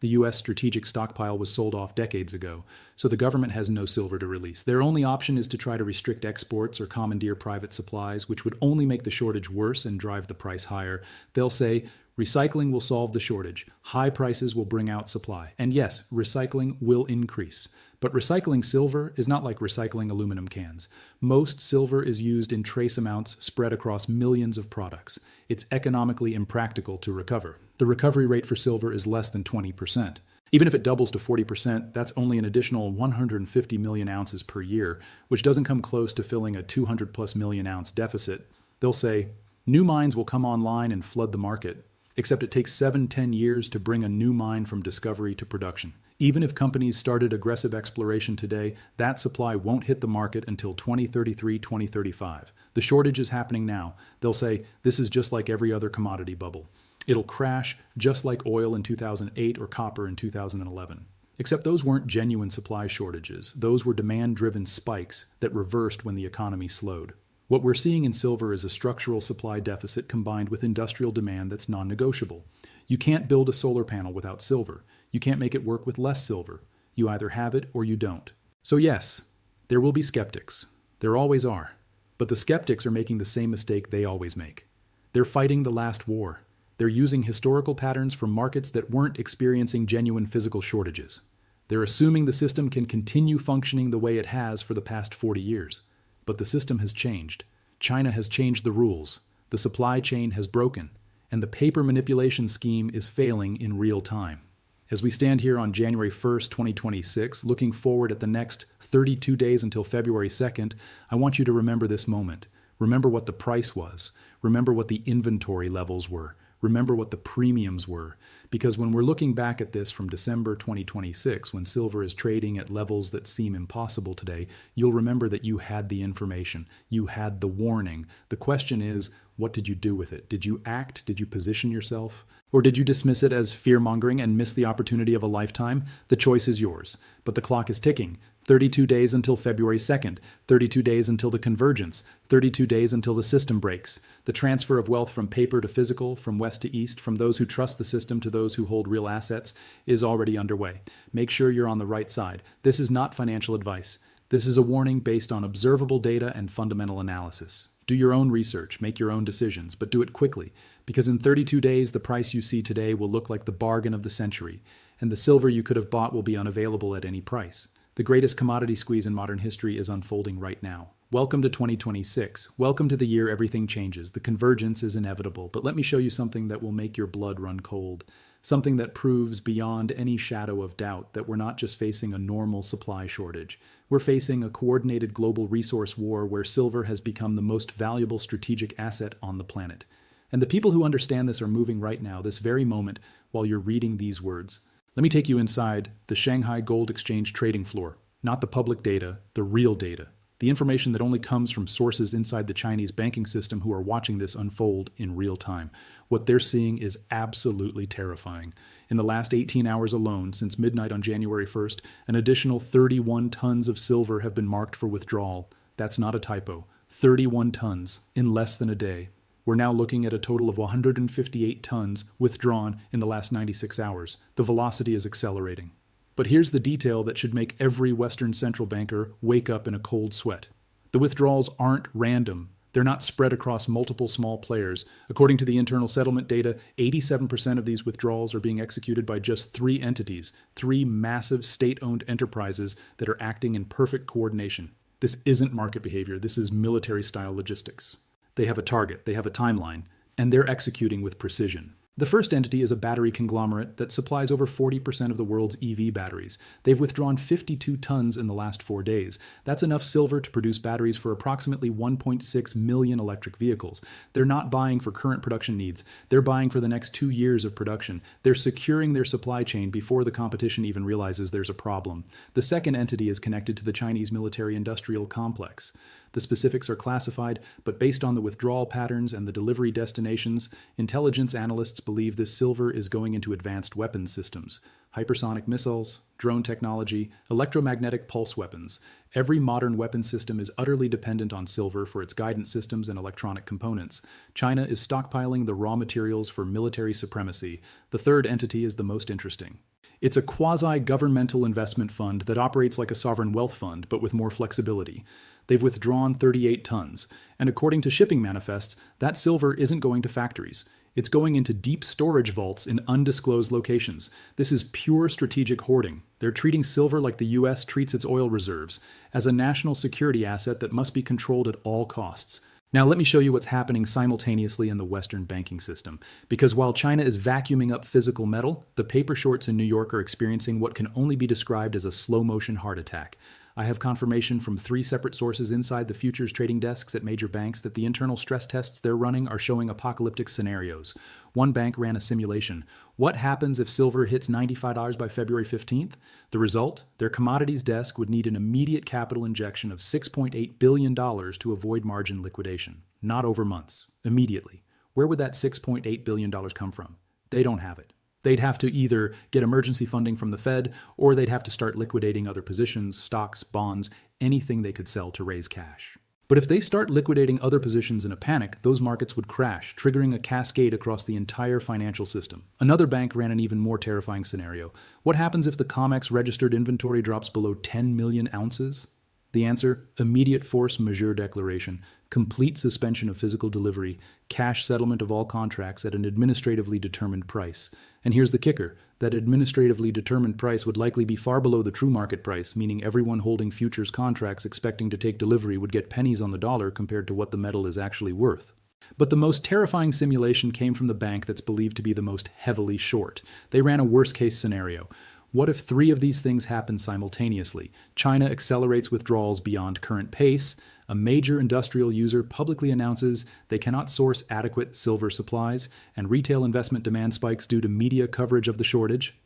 The U.S. strategic stockpile was sold off decades ago, so the government has no silver to release. Their only option is to try to restrict exports or commandeer private supplies, which would only make the shortage worse and drive the price higher. They'll say, recycling will solve the shortage. High prices will bring out supply. And yes, recycling will increase. But recycling silver is not like recycling aluminum cans. Most silver is used in trace amounts spread across millions of products. It's economically impractical to recover. The recovery rate for silver is less than 20%. Even if it doubles to 40%, that's only an additional 150 million ounces per year, which doesn't come close to filling a 200 plus million ounce deficit. They'll say, new mines will come online and flood the market. Except it takes 7-10 years to bring a new mine from discovery to production. Even if companies started aggressive exploration today, that supply won't hit the market until 2033, 2035. The shortage is happening now. They'll say, this is just like every other commodity bubble. It'll crash just like oil in 2008 or copper in 2011. Except those weren't genuine supply shortages. Those were demand-driven spikes that reversed when the economy slowed. What we're seeing in silver is a structural supply deficit combined with industrial demand that's non-negotiable. You can't build a solar panel without silver. You can't make it work with less silver. You either have it or you don't. So yes, there will be skeptics. There always are. But the skeptics are making the same mistake they always make. They're fighting the last war. They're using historical patterns from markets that weren't experiencing genuine physical shortages. They're assuming the system can continue functioning the way it has for the past 40 years. But the system has changed. China has changed the rules. The supply chain has broken. And the paper manipulation scheme is failing in real time. As we stand here on January 1st, 2026, looking forward at the next 32 days until February 2nd, I want you to remember this moment. Remember what the price was. Remember what the inventory levels were. Remember what the premiums were. Because when we're looking back at this from December 2026, when silver is trading at levels that seem impossible today, you'll remember that you had the information. You had the warning. The question is, what did you do with it? Did you act? Did you position yourself? Or did you dismiss it as fear-mongering and miss the opportunity of a lifetime? The choice is yours. But the clock is ticking. 32 days until February 2nd, 32 days until the convergence, 32 days until the system breaks. The transfer of wealth from paper to physical, from west to east, from those who trust the system to those who hold real assets is already underway. Make sure you're on the right side. This is not financial advice. This is a warning based on observable data and fundamental analysis. Do your own research, make your own decisions, but do it quickly, because in 32 days, the price you see today will look like the bargain of the century, and the silver you could have bought will be unavailable at any price. The greatest commodity squeeze in modern history is unfolding right now. Welcome to 2026. Welcome to the year everything changes. The convergence is inevitable, but let me show you something that will make your blood run cold. Something that proves beyond any shadow of doubt that we're not just facing a normal supply shortage. We're facing a coordinated global resource war where silver has become the most valuable strategic asset on the planet. And the people who understand this are moving right now, this very moment, while you're reading these words. Let me take you inside the Shanghai Gold Exchange trading floor. Not the public data, the real data. The information that only comes from sources inside the Chinese banking system who are watching this unfold in real time. What they're seeing is absolutely terrifying. In the last 18 hours alone, since midnight on January 1st, an additional 31 tons of silver have been marked for withdrawal. That's not a typo. 31 tons in less than a day. We're now looking at a total of 158 tons withdrawn in the last 96 hours. The velocity is accelerating. But here's the detail that should make every Western central banker wake up in a cold sweat. The withdrawals aren't random. They're not spread across multiple small players. According to the internal settlement data, 87% of these withdrawals are being executed by just 3 entities, 3 massive state-owned enterprises that are acting in perfect coordination. This isn't market behavior. This is military-style logistics. They have a target, they have a timeline, and they're executing with precision. The first entity is a battery conglomerate that supplies over 40% of the world's EV batteries. They've withdrawn 52 tons in the last 4 days. That's enough silver to produce batteries for approximately 1.6 million electric vehicles. They're not buying for current production needs. They're buying for the next 2 years of production. They're securing their supply chain before the competition even realizes there's a problem. The second entity is connected to the Chinese military-industrial complex. The specifics are classified, but based on the withdrawal patterns and the delivery destinations, intelligence analysts believe this silver is going into advanced weapons systems, hypersonic missiles, drone technology, electromagnetic pulse weapons. Every modern weapon system is utterly dependent on silver for its guidance systems and electronic components. China is stockpiling the raw materials for military supremacy. The third entity is the most interesting. It's a quasi-governmental investment fund that operates like a sovereign wealth fund, but with more flexibility. They've withdrawn 38 tons, and according to shipping manifests, that silver isn't going to factories. It's going into deep storage vaults in undisclosed locations. This is pure strategic hoarding. They're treating silver like the US treats its oil reserves, as a national security asset that must be controlled at all costs. Now let me show you what's happening simultaneously in the Western banking system. Because while China is vacuuming up physical metal, the paper shorts in New York are experiencing what can only be described as a slow-motion heart attack. I have confirmation from 3 separate sources inside the futures trading desks at major banks that the internal stress tests they're running are showing apocalyptic scenarios. One bank ran a simulation. What happens if silver hits $95 by February 15th? The result? Their commodities desk would need an immediate capital injection of $6.8 billion to avoid margin liquidation. Not over months. Immediately. Where would that $6.8 billion come from? They don't have it. They'd have to either get emergency funding from the Fed, or they'd have to start liquidating other positions, stocks, bonds, anything they could sell to raise cash. But if they start liquidating other positions in a panic, those markets would crash, triggering a cascade across the entire financial system. Another bank ran an even more terrifying scenario. What happens if the COMEX registered inventory drops below 10 million ounces? The answer: immediate force majeure declaration, complete suspension of physical delivery, cash settlement of all contracts at an administratively determined price. And here's the kicker: that administratively determined price would likely be far below the true market price, meaning everyone holding futures contracts expecting to take delivery would get pennies on the dollar compared to what the metal is actually worth. But the most terrifying simulation came from the bank that's believed to be the most heavily short. They ran a worst-case scenario. What if 3 of these things happen simultaneously? China accelerates withdrawals beyond current pace, a major industrial user publicly announces they cannot source adequate silver supplies, and retail investment demand spikes due to media coverage of the shortage.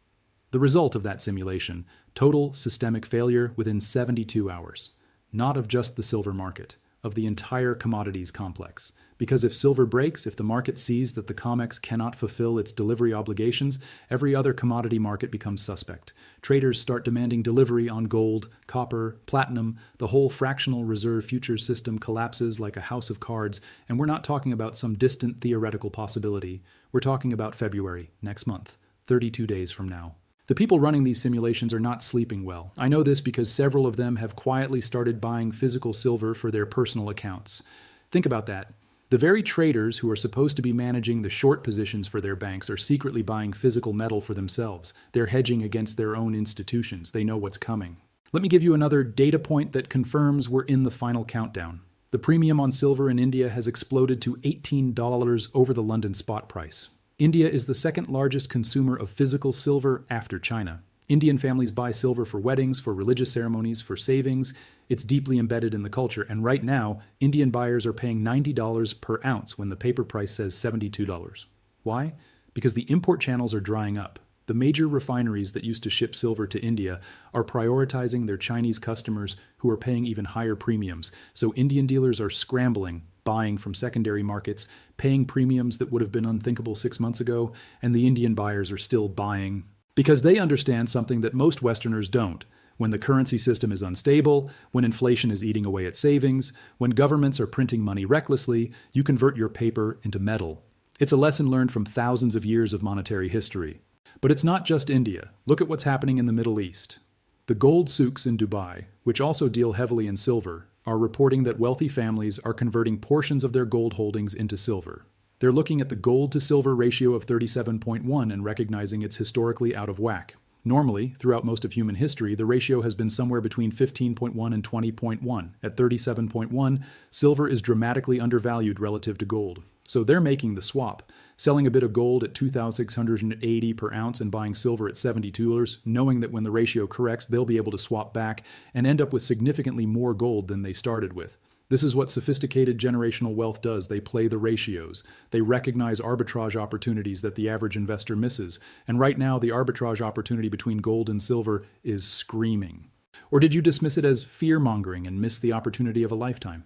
The result of that simulation: total systemic failure within 72 hours. Not of just the silver market, of the entire commodities complex. Because if silver breaks, if the market sees that the COMEX cannot fulfill its delivery obligations, every other commodity market becomes suspect. Traders start demanding delivery on gold, copper, platinum. The whole fractional reserve futures system collapses like a house of cards, and we're not talking about some distant theoretical possibility. We're talking about February, next month, 32 days from now. The people running these simulations are not sleeping well. I know this because several of them have quietly started buying physical silver for their personal accounts. Think about that. The very traders who are supposed to be managing the short positions for their banks are secretly buying physical metal for themselves. They're hedging against their own institutions. They know what's coming. Let me give you another data point that confirms we're in the final countdown. The premium on silver in India has exploded to $18 over the London spot price. India is the second largest consumer of physical silver after China. Indian families buy silver for weddings, for religious ceremonies, for savings. It's deeply embedded in the culture, and right now, Indian buyers are paying $90 per ounce when the paper price says $72. Why? Because the import channels are drying up. The major refineries that used to ship silver to India are prioritizing their Chinese customers who are paying even higher premiums. So Indian dealers are scrambling, buying from secondary markets, paying premiums that would have been unthinkable 6 months ago, and the Indian buyers are still buying because they understand something that most Westerners don't. When the currency system is unstable, when inflation is eating away at savings, when governments are printing money recklessly, you convert your paper into metal. It's a lesson learned from thousands of years of monetary history. But it's not just India. Look at what's happening in the Middle East. The gold souks in Dubai, which also deal heavily in silver, are reporting that wealthy families are converting portions of their gold holdings into silver. They're looking at the gold-to-silver ratio of 37.1 and recognizing it's historically out of whack. Normally, throughout most of human history, the ratio has been somewhere between 15.1 and 20.1. At 37.1, silver is dramatically undervalued relative to gold. So they're making the swap, selling a bit of gold at $2,680 per ounce and buying silver at $72, knowing that when the ratio corrects, they'll be able to swap back and end up with significantly more gold than they started with. This is what sophisticated generational wealth does. They play the ratios. They recognize arbitrage opportunities that the average investor misses. And right now, the arbitrage opportunity between gold and silver is screaming. Or did you dismiss it as fear-mongering and miss the opportunity of a lifetime?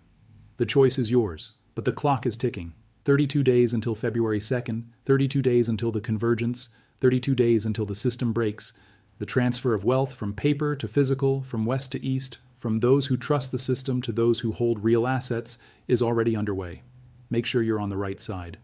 The choice is yours, but the clock is ticking. 32 days until February 2nd, 32 days until the convergence, 32 days until the system breaks. The transfer of wealth from paper to physical, from west to east, from those who trust the system to those who hold real assets, is already underway. Make sure you're on the right side.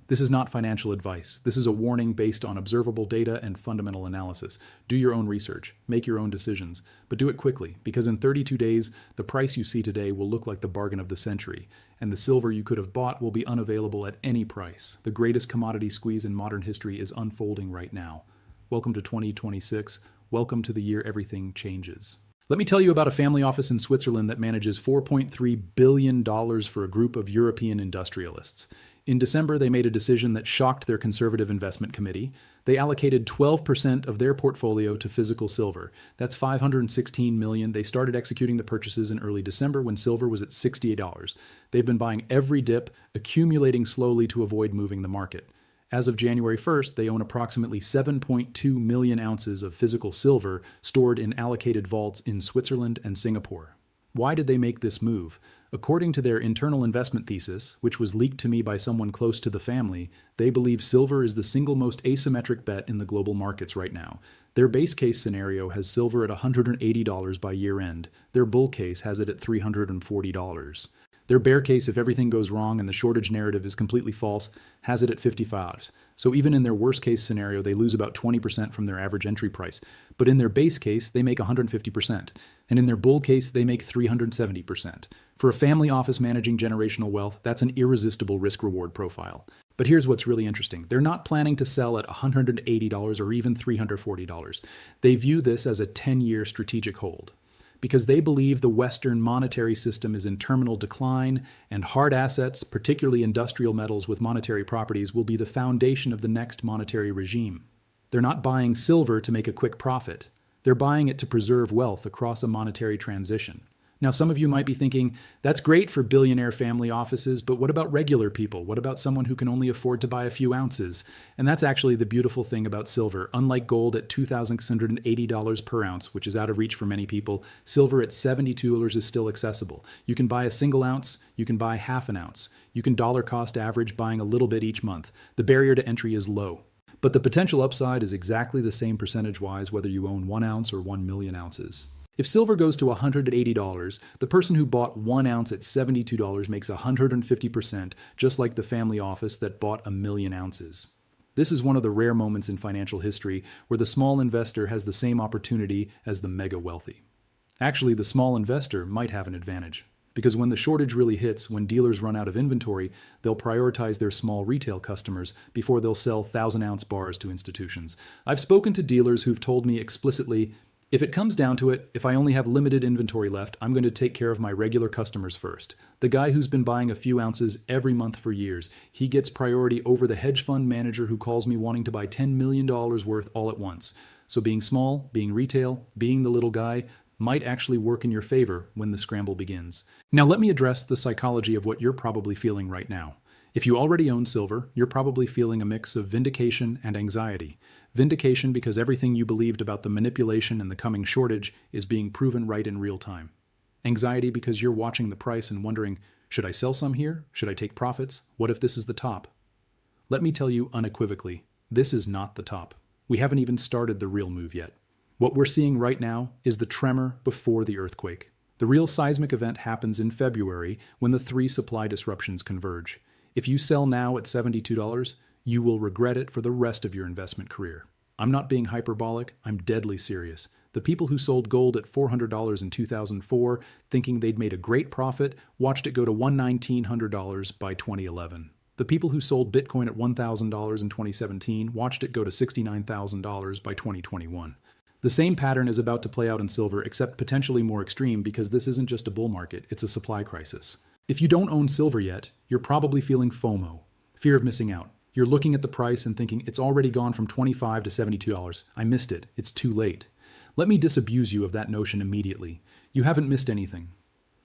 This is not financial advice. This is a warning based on observable data and fundamental analysis. Do your own research, make your own decisions, but do it quickly, because in 32 days, the price you see today will look like the bargain of the century, and the silver you could have bought will be unavailable at any price. The greatest commodity squeeze in modern history is unfolding right now. Welcome to 2026. Welcome to the year everything changes. Let me tell you about a family office in Switzerland that manages $4.3 billion for a group of European industrialists. In December, they made a decision that shocked their conservative investment committee. They allocated 12% of their portfolio to physical silver. That's $516 million. They started executing the purchases in early December when silver was at $68. They've been buying every dip, accumulating slowly to avoid moving the market. As of January 1st, they own approximately 7.2 million ounces of physical silver stored in allocated vaults in Switzerland and Singapore. Why did they make this move? According to their internal investment thesis, which was leaked to me by someone close to the family, they believe silver is the single most asymmetric bet in the global markets right now. Their base case scenario has silver at $180 by year end. Their bull case has it at $340. Their bear case, if everything goes wrong and the shortage narrative is completely false, has it at 55s. So even in their worst case scenario, they lose about 20% from their average entry price. But in their base case, they make 150%. And in their bull case, they make 370%. For a family office managing generational wealth, that's an irresistible risk-reward profile. But here's what's really interesting. They're not planning to sell at $180 or even $340. They view this as a 10-year strategic hold, because they believe the Western monetary system is in terminal decline, and hard assets, particularly industrial metals with monetary properties, will be the foundation of the next monetary regime. They're not buying silver to make a quick profit. They're buying it to preserve wealth across a monetary transition. Now, some of you might be thinking, that's great for billionaire family offices, but what about regular people? What about someone who can only afford to buy a few ounces? And that's actually the beautiful thing about silver. Unlike gold at $2,680 per ounce, which is out of reach for many people, silver at $72 is still accessible. You can buy a single ounce, you can buy half an ounce. You can dollar cost average buying a little bit each month. The barrier to entry is low. But the potential upside is exactly the same percentage-wise whether you own 1 ounce or 1 million ounces. If silver goes to $180, the person who bought 1 ounce at $72 makes 150%, just like the family office that bought 1 million ounces. This is one of the rare moments in financial history where the small investor has the same opportunity as the mega wealthy. Actually, the small investor might have an advantage, because when the shortage really hits, when dealers run out of inventory, they'll prioritize their small retail customers before they'll sell 1,000-ounce bars to institutions. I've spoken to dealers who've told me explicitly, if it comes down to it, if I only have limited inventory left, I'm going to take care of my regular customers first. The guy who's been buying a few ounces every month for years, he gets priority over the hedge fund manager who calls me wanting to buy $10 million worth all at once. So being small, being retail, being the little guy might actually work in your favor when the scramble begins. Now let me address the psychology of what you're probably feeling right now. If you already own silver, you're probably feeling a mix of vindication and anxiety. Vindication because everything you believed about the manipulation and the coming shortage is being proven right in real time. Anxiety because you're watching the price and wondering, should I sell some here? Should I take profits? What if this is the top? Let me tell you unequivocally, this is not the top. We haven't even started the real move yet. What we're seeing right now is the tremor before the earthquake. The real seismic event happens in February when the 3 supply disruptions converge. If you sell now at $72, you will regret it for the rest of your investment career. I'm not being hyperbolic, I'm deadly serious. The people who sold gold at $400 in 2004, thinking they'd made a great profit, watched it go to $1,900 by 2011. The people who sold Bitcoin at $1,000 in 2017 watched it go to $69,000 by 2021. The same pattern is about to play out in silver, except potentially more extreme because this isn't just a bull market, it's a supply crisis. If you don't own silver yet, you're probably feeling FOMO, fear of missing out. You're looking at the price and thinking, it's already gone from $25 to $72. I missed it. It's too late. Let me disabuse you of that notion immediately. You haven't missed anything.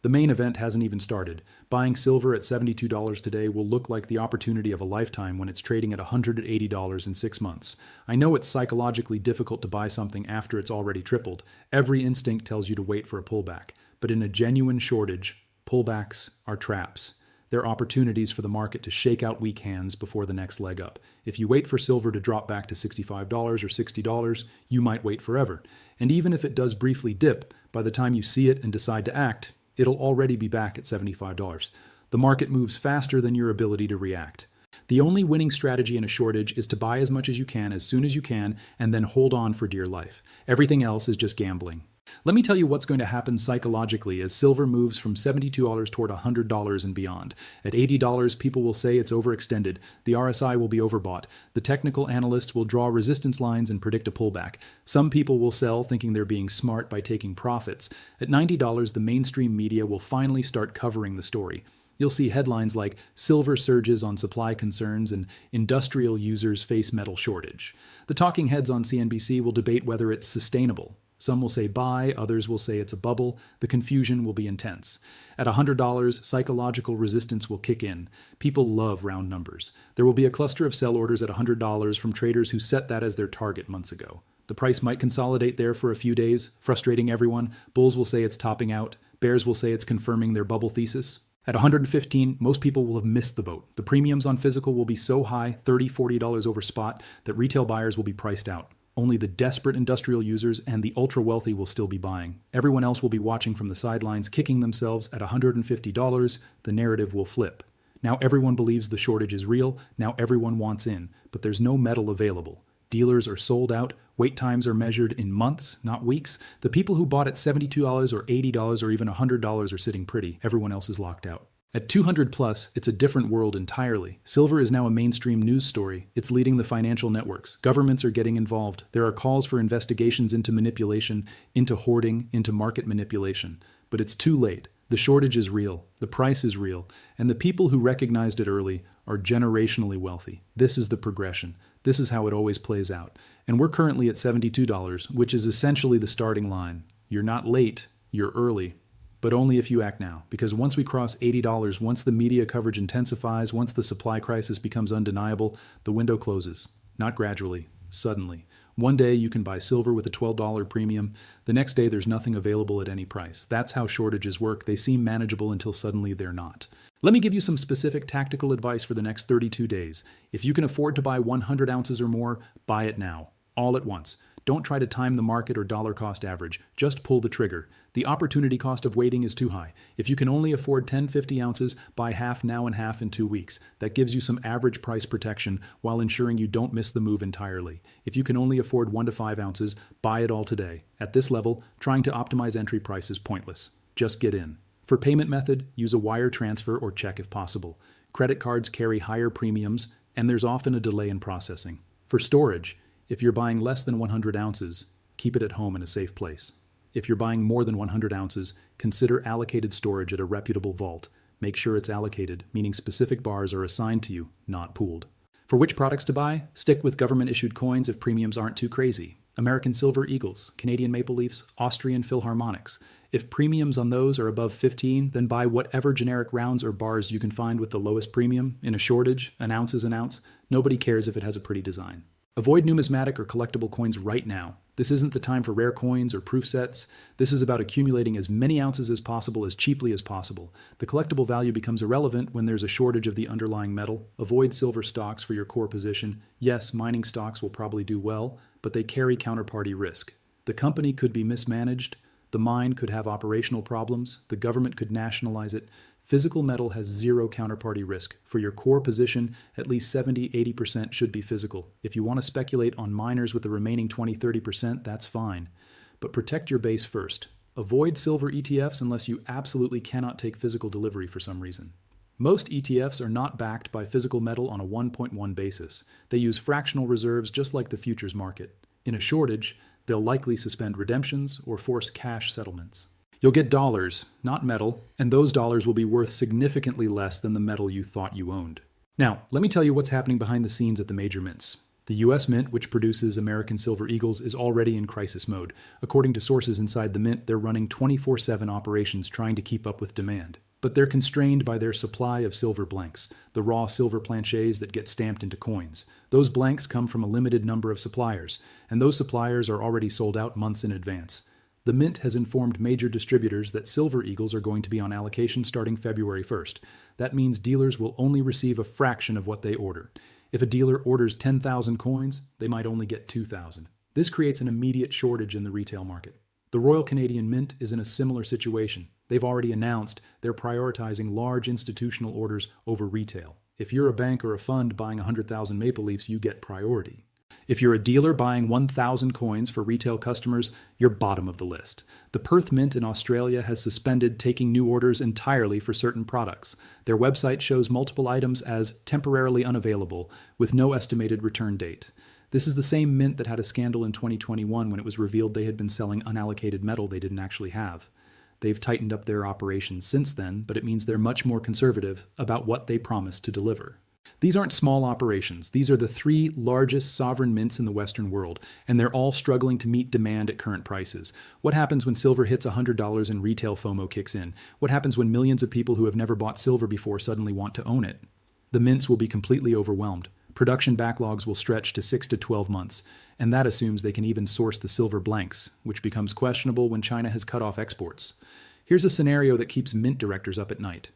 The main event hasn't even started. Buying silver at $72 today will look like the opportunity of a lifetime when it's trading at $180 in 6 months. I know it's psychologically difficult to buy something after it's already tripled. Every instinct tells you to wait for a pullback. But in a genuine shortage, pullbacks are traps. They're opportunities for the market to shake out weak hands before the next leg up. If you wait for silver to drop back to $65 or $60, you might wait forever. And even if it does briefly dip, by the time you see it and decide to act, it'll already be back at $75. The market moves faster than your ability to react. The only winning strategy in a shortage is to buy as much as you can as soon as you can and then hold on for dear life. Everything else is just gambling. Let me tell you what's going to happen psychologically as silver moves from $72 toward $100 and beyond. At $80, people will say it's overextended. The RSI will be overbought. The technical analyst will draw resistance lines and predict a pullback. Some people will sell thinking they're being smart by taking profits. At $90, the mainstream media will finally start covering the story. You'll see headlines like "Silver surges on supply concerns" and "Industrial users face metal shortage." The talking heads on CNBC will debate whether it's sustainable. Some will say buy, others will say it's a bubble. The confusion will be intense. At $100, psychological resistance will kick in. People love round numbers. There will be a cluster of sell orders at $100 from traders who set that as their target months ago. The price might consolidate there for a few days, frustrating everyone. Bulls will say it's topping out. Bears will say it's confirming their bubble thesis. At $115, most people will have missed the boat. The premiums on physical will be so high, $30, $40 over spot, that retail buyers will be priced out. Only the desperate industrial users and the ultra-wealthy will still be buying. Everyone else will be watching from the sidelines, kicking themselves. At $150, the narrative will flip. Now everyone believes the shortage is real, now everyone wants in, but there's no metal available. Dealers are sold out, wait times are measured in months, not weeks. The people who bought at $72 or $80 or even $100 are sitting pretty, everyone else is locked out. At 200 plus, it's a different world entirely. Silver is now a mainstream news story. It's leading the financial networks. Governments are getting involved. There are calls for investigations into manipulation, into hoarding, into market manipulation. But it's too late. The shortage is real. The price is real. And the people who recognized it early are generationally wealthy. This is the progression. This is how it always plays out. And we're currently at $72, which is essentially the starting line. You're not late, you're early. But only if you act now, because once we cross $80, once the media coverage intensifies, once the supply crisis becomes undeniable, the window closes. Not gradually, suddenly. One day you can buy silver with a $12 premium. The next day there's nothing available at any price. That's how shortages work. They seem manageable until suddenly they're not. Let me give you some specific tactical advice for the next 32 days. If you can afford to buy 100 ounces or more, buy it now, all at once. Don't try to time the market or dollar cost average. Just pull the trigger. The opportunity cost of waiting is too high. If you can only afford 10-50 ounces, buy half now and half in 2 weeks. That gives you some average price protection while ensuring you don't miss the move entirely. If you can only afford 1 to 5 ounces, buy it all today. At this level, trying to optimize entry price is pointless. Just get in. For payment method, use a wire transfer or check if possible. Credit cards carry higher premiums, and there's often a delay in processing. For storage, if you're buying less than 100 ounces, keep it at home in a safe place. If you're buying more than 100 ounces, consider allocated storage at a reputable vault. Make sure it's allocated, meaning specific bars are assigned to you, not pooled. For which products to buy? Stick with government-issued coins if premiums aren't too crazy. American Silver Eagles, Canadian Maple Leafs, Austrian Philharmonics. If premiums on those are above 15, then buy whatever generic rounds or bars you can find with the lowest premium. In a shortage, an ounce is an ounce. Nobody cares if it has a pretty design. Avoid numismatic or collectible coins right now. This isn't the time for rare coins or proof sets. This is about accumulating as many ounces as possible as cheaply as possible. The collectible value becomes irrelevant when there's a shortage of the underlying metal. Avoid silver stocks for your core position. Yes, mining stocks will probably do well, but they carry counterparty risk. The company could be mismanaged. The mine could have operational problems. The government could nationalize it. Physical metal has zero counterparty risk. For your core position, at least 70-80% should be physical. If you want to speculate on miners with the remaining 20-30%, that's fine. But protect your base first. Avoid silver ETFs unless you absolutely cannot take physical delivery for some reason. Most ETFs are not backed by physical metal on a 1.1 basis. They use fractional reserves just like the futures market. In a shortage, they'll likely suspend redemptions or force cash settlements. You'll get dollars, not metal, and those dollars will be worth significantly less than the metal you thought you owned. Now, let me tell you what's happening behind the scenes at the major mints. The US Mint, which produces American Silver Eagles, is already in crisis mode. According to sources inside the mint, they're running 24/7 operations trying to keep up with demand. But they're constrained by their supply of silver blanks, the raw silver planchets that get stamped into coins. Those blanks come from a limited number of suppliers, and those suppliers are already sold out months in advance. The Mint has informed major distributors that Silver Eagles are going to be on allocation starting February 1st. That means dealers will only receive a fraction of what they order. If a dealer orders 10,000 coins, they might only get 2,000. This creates an immediate shortage in the retail market. The Royal Canadian Mint is in a similar situation. They've already announced they're prioritizing large institutional orders over retail. If you're a bank or a fund buying 100,000 Maple Leafs, you get priority. If you're a dealer buying 1,000 coins for retail customers, you're bottom of the list. The Perth Mint in Australia has suspended taking new orders entirely for certain products. Their website shows multiple items as temporarily unavailable, with no estimated return date. This is the same mint that had a scandal in 2021 when it was revealed they had been selling unallocated metal they didn't actually have. They've tightened up their operations since then, but it means they're much more conservative about what they promise to deliver. These aren't small operations. These are the 3 largest sovereign mints in the Western world, and they're all struggling to meet demand at current prices. What happens when silver hits $100 and retail FOMO kicks in? What happens when millions of people who have never bought silver before suddenly want to own it? The mints will be completely overwhelmed. Production backlogs will stretch to 6 to 12 months, and that assumes they can even source the silver blanks, which becomes questionable when China has cut off exports. Here's a scenario that keeps mint directors up at night.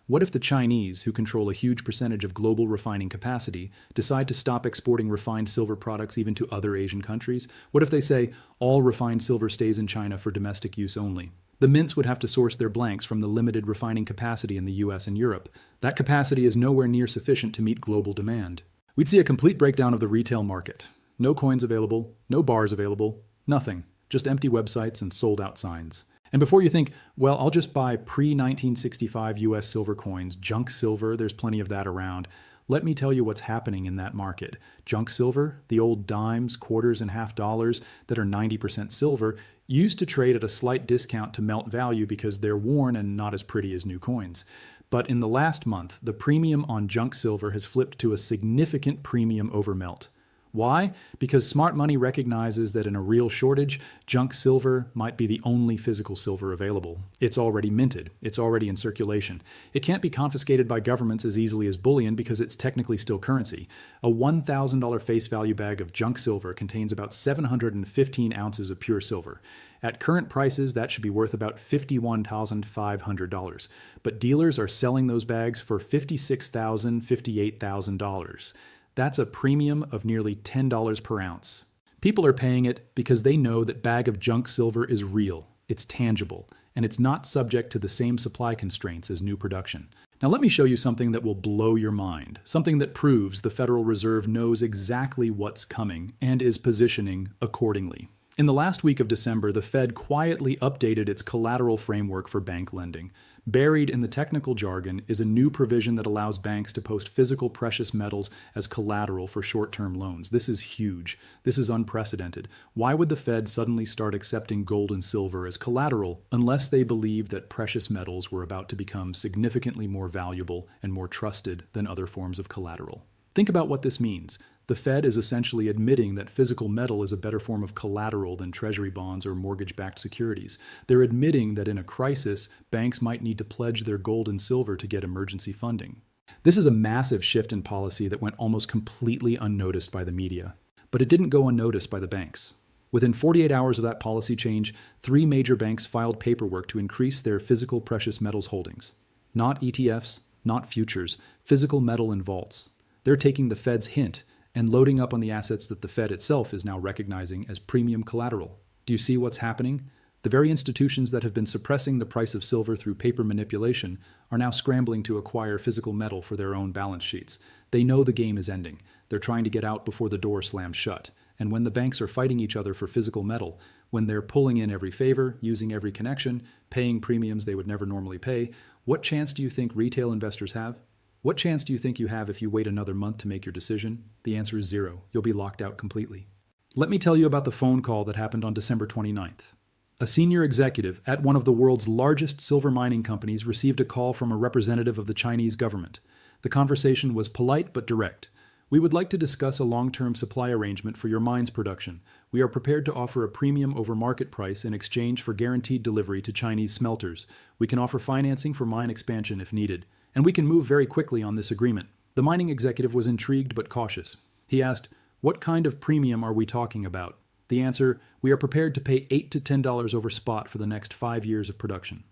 What if the Chinese, who control a huge percentage of global refining capacity, decide to stop exporting refined silver products even to other Asian countries? What if they say all refined silver stays in China for domestic use only? The mints would have to source their blanks from the limited refining capacity in the US and Europe. That capacity is nowhere near sufficient to meet global demand. We'd see a complete breakdown of the retail market. No coins available, no bars available, nothing. Just empty websites and sold-out signs. And before you think, well, I'll just buy pre-1965 US silver coins, junk silver, there's plenty of that around. Let me tell you what's happening in that market. Junk silver, the old dimes, quarters, and half dollars that are 90% silver, used to trade at a slight discount to melt value because they're worn and not as pretty as new coins. But in the last month, the premium on junk silver has flipped to a significant premium over melt. Why? Because smart money recognizes that in a real shortage, junk silver might be the only physical silver available. It's already minted. It's already in circulation. It can't be confiscated by governments as easily as bullion because it's technically still currency. A $1,000 face value bag of junk silver contains about 715 ounces of pure silver. At current prices, that should be worth about $51,500. But dealers are selling those bags for $56,000, $58,000. That's a premium of nearly $10 per ounce. People are paying it because they know that bag of junk silver is real, it's tangible, and it's not subject to the same supply constraints as new production. Now let me show you something that will blow your mind, something that proves the Federal Reserve knows exactly what's coming and is positioning accordingly. In the last week of December, the Fed quietly updated its collateral framework for bank lending. Buried in the technical jargon is a new provision that allows banks to post physical precious metals as collateral for short-term loans. This is huge. This is unprecedented. Why would the Fed suddenly start accepting gold and silver as collateral unless they believed that precious metals were about to become significantly more valuable and more trusted than other forms of collateral? Think about what this means. The Fed is essentially admitting that physical metal is a better form of collateral than treasury bonds or mortgage-backed securities. They're admitting that in a crisis, banks might need to pledge their gold and silver to get emergency funding. This is a massive shift in policy that went almost completely unnoticed by the media. But it didn't go unnoticed by the banks. Within 48 hours of that policy change, 3 major banks filed paperwork to increase their physical precious metals holdings. Not ETFs, not futures, physical metal in vaults. They're taking the Fed's hint and loading up on the assets that the Fed itself is now recognizing as premium collateral. Do you see what's happening? The very institutions that have been suppressing the price of silver through paper manipulation are now scrambling to acquire physical metal for their own balance sheets. They know the game is ending. They're trying to get out before the door slams shut. And when the banks are fighting each other for physical metal, when they're pulling in every favor, using every connection, paying premiums they would never normally pay, what chance do you think retail investors have? What chance do you think you have if you wait another month to make your decision? The answer is 0. You'll be locked out completely. Let me tell you about the phone call that happened on December 29th. A senior executive at one of the world's largest silver mining companies received a call from a representative of the Chinese government. The conversation was polite but direct. We would like to discuss a long-term supply arrangement for your mine's production. We are prepared to offer a premium over market price in exchange for guaranteed delivery to Chinese smelters. We can offer financing for mine expansion if needed. And we can move very quickly on this agreement. The mining executive was intrigued but cautious. He asked, what kind of premium are we talking about? The answer, we are prepared to pay $8 to $10 over spot for the next 5 years of production.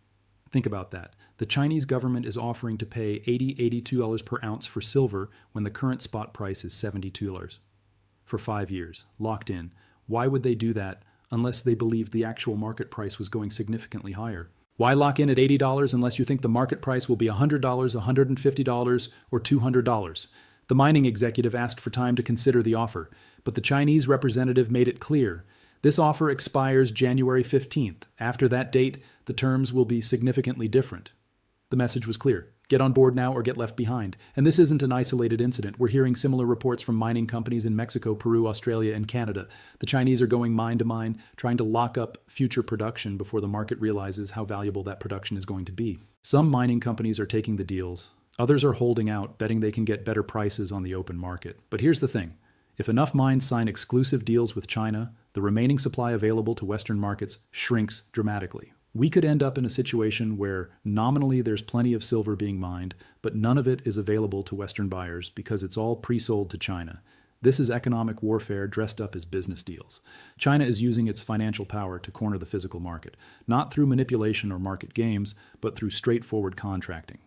Think about that. The Chinese government is offering to pay $80, $82 per ounce for silver when the current spot price is $72. For 5 years, locked in. Why would they do that unless they believed the actual market price was going significantly higher? Why lock in at $80 unless you think the market price will be $100, $150, or $200? The mining executive asked for time to consider the offer, but the Chinese representative made it clear. This offer expires January 15th. After that date, the terms will be significantly different. The message was clear. Get on board now or get left behind. And this isn't an isolated incident. We're hearing similar reports from mining companies in Mexico, Peru, Australia, and Canada. The Chinese are going mine to mine, trying to lock up future production before the market realizes how valuable that production is going to be. Some mining companies are taking the deals. Others are holding out, betting they can get better prices on the open market. But here's the thing. If enough mines sign exclusive deals with China, the remaining supply available to Western markets shrinks dramatically. We could end up in a situation where nominally there's plenty of silver being mined, but none of it is available to Western buyers because it's all pre-sold to China. This is economic warfare dressed up as business deals. China is using its financial power to corner the physical market, not through manipulation or market games, but through straightforward contracting.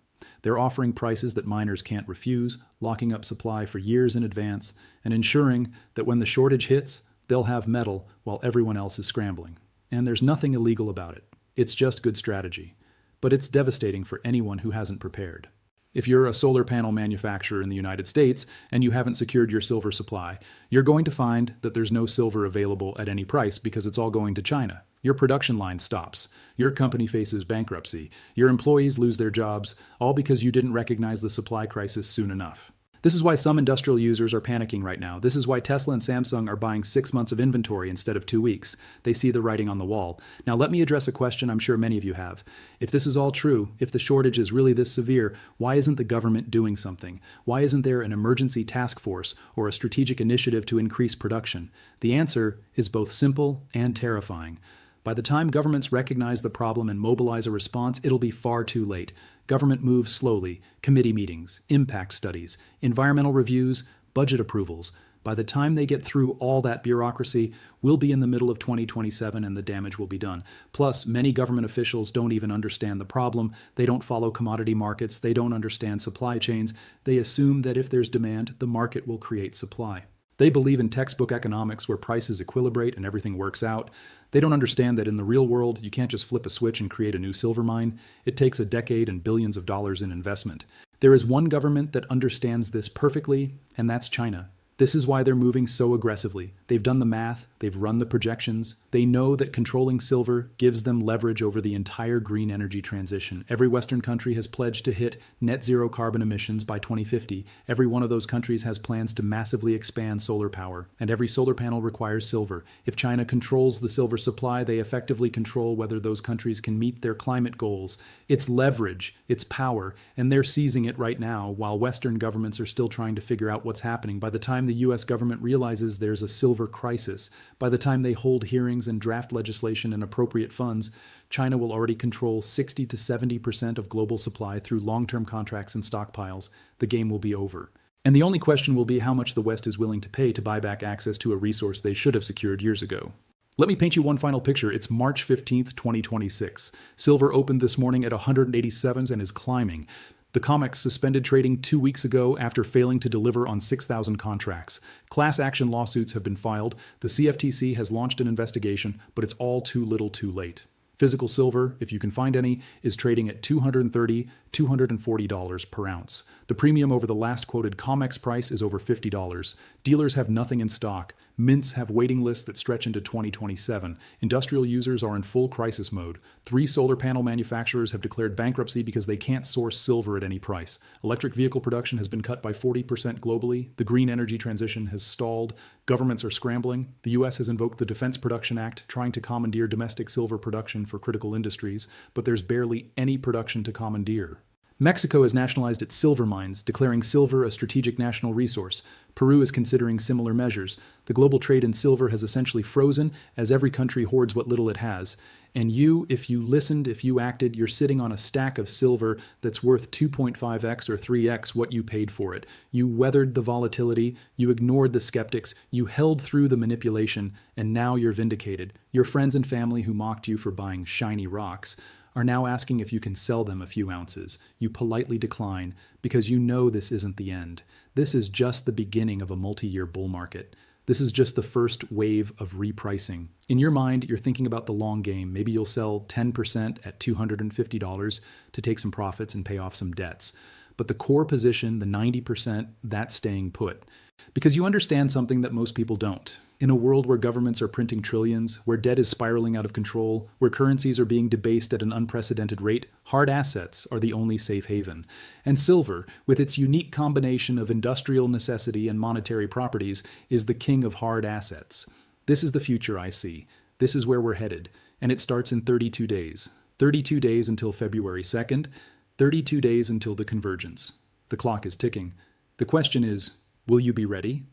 They're offering prices that miners can't refuse, locking up supply for years in advance, and ensuring that when the shortage hits, they'll have metal while everyone else is scrambling. And there's nothing illegal about it. It's just good strategy. But it's devastating for anyone who hasn't prepared. If you're a solar panel manufacturer in the United States and you haven't secured your silver supply, you're going to find that there's no silver available at any price because it's all going to China. Your production line stops. Your company faces bankruptcy. Your employees lose their jobs, all because you didn't recognize the supply crisis soon enough. This is why some industrial users are panicking right now. This is why Tesla and Samsung are buying 6 months of inventory instead of 2 weeks. They see the writing on the wall. Now let me address a question I'm sure many of you have. If this is all true, if the shortage is really this severe, why isn't the government doing something? Why isn't there an emergency task force or a strategic initiative to increase production? The answer is both simple and terrifying. By the time governments recognize the problem and mobilize a response, it'll be far too late. Government moves slowly. Committee meetings, impact studies, environmental reviews, budget approvals. By the time they get through all that bureaucracy, we'll be in the middle of 2027 and the damage will be done. Plus, many government officials don't even understand the problem. They don't follow commodity markets. They don't understand supply chains. They assume that if there's demand, the market will create supply. They believe in textbook economics where prices equilibrate and everything works out. They don't understand that in the real world, you can't just flip a switch and create a new silver mine. It takes a decade and billions of dollars in investment. There is one government that understands this perfectly, and that's China. This is why they're moving so aggressively. They've done the math, they've run the projections. They know that controlling silver gives them leverage over the entire green energy transition. Every Western country has pledged to hit net zero carbon emissions by 2050. Every one of those countries has plans to massively expand solar power, and every solar panel requires silver. If China controls the silver supply, they effectively control whether those countries can meet their climate goals. It's leverage, it's power, and they're seizing it right now while Western governments are still trying to figure out what's happening. By the time the US government realizes there's a silver crisis, by the time they hold hearings and draft legislation and appropriate funds, China will already control 60 to 70% of global supply through long-term contracts and stockpiles. The game will be over. And the only question will be how much the West is willing to pay to buy back access to a resource they should have secured years ago. Let me paint you one final picture. It's March 15th, 2026. Silver opened this morning at 187s and is climbing. The COMEX suspended trading 2 weeks ago after failing to deliver on 6,000 contracts. Class action lawsuits have been filed. The CFTC has launched an investigation, but it's all too little too late. Physical silver, if you can find any, is trading at $230, $240 per ounce. The premium over the last quoted COMEX price is over $50. Dealers have nothing in stock. Mints have waiting lists that stretch into 2027. Industrial users are in full crisis mode. 3 solar panel manufacturers have declared bankruptcy because they can't source silver at any price. Electric vehicle production has been cut by 40% globally. The green energy transition has stalled. Governments are scrambling. The US has invoked the Defense Production Act, trying to commandeer domestic silver production for critical industries, but there's barely any production to commandeer. Mexico has nationalized its silver mines, declaring silver a strategic national resource. Peru is considering similar measures. The global trade in silver has essentially frozen as every country hoards what little it has. And you, if you listened, if you acted, you're sitting on a stack of silver that's worth 2.5x or 3x what you paid for it. You weathered the volatility, you ignored the skeptics, you held through the manipulation, and now you're vindicated. Your friends and family who mocked you for buying shiny rocks are now asking if you can sell them a few ounces. You politely decline because you know this isn't the end. This is just the beginning of a multi-year bull market. This is just the first wave of repricing. In your mind, you're thinking about the long game. Maybe you'll sell 10% at $250 to take some profits and pay off some debts. But the core position, the 90%, that's staying put. Because you understand something that most people don't. In a world where governments are printing trillions, where debt is spiraling out of control, where currencies are being debased at an unprecedented rate, hard assets are the only safe haven. And silver, with its unique combination of industrial necessity and monetary properties, is the king of hard assets. This is the future I see. This is where we're headed. And it starts in 32 days. 32 days until February 2nd, 32 days until the convergence. The clock is ticking. The question is, will you be ready?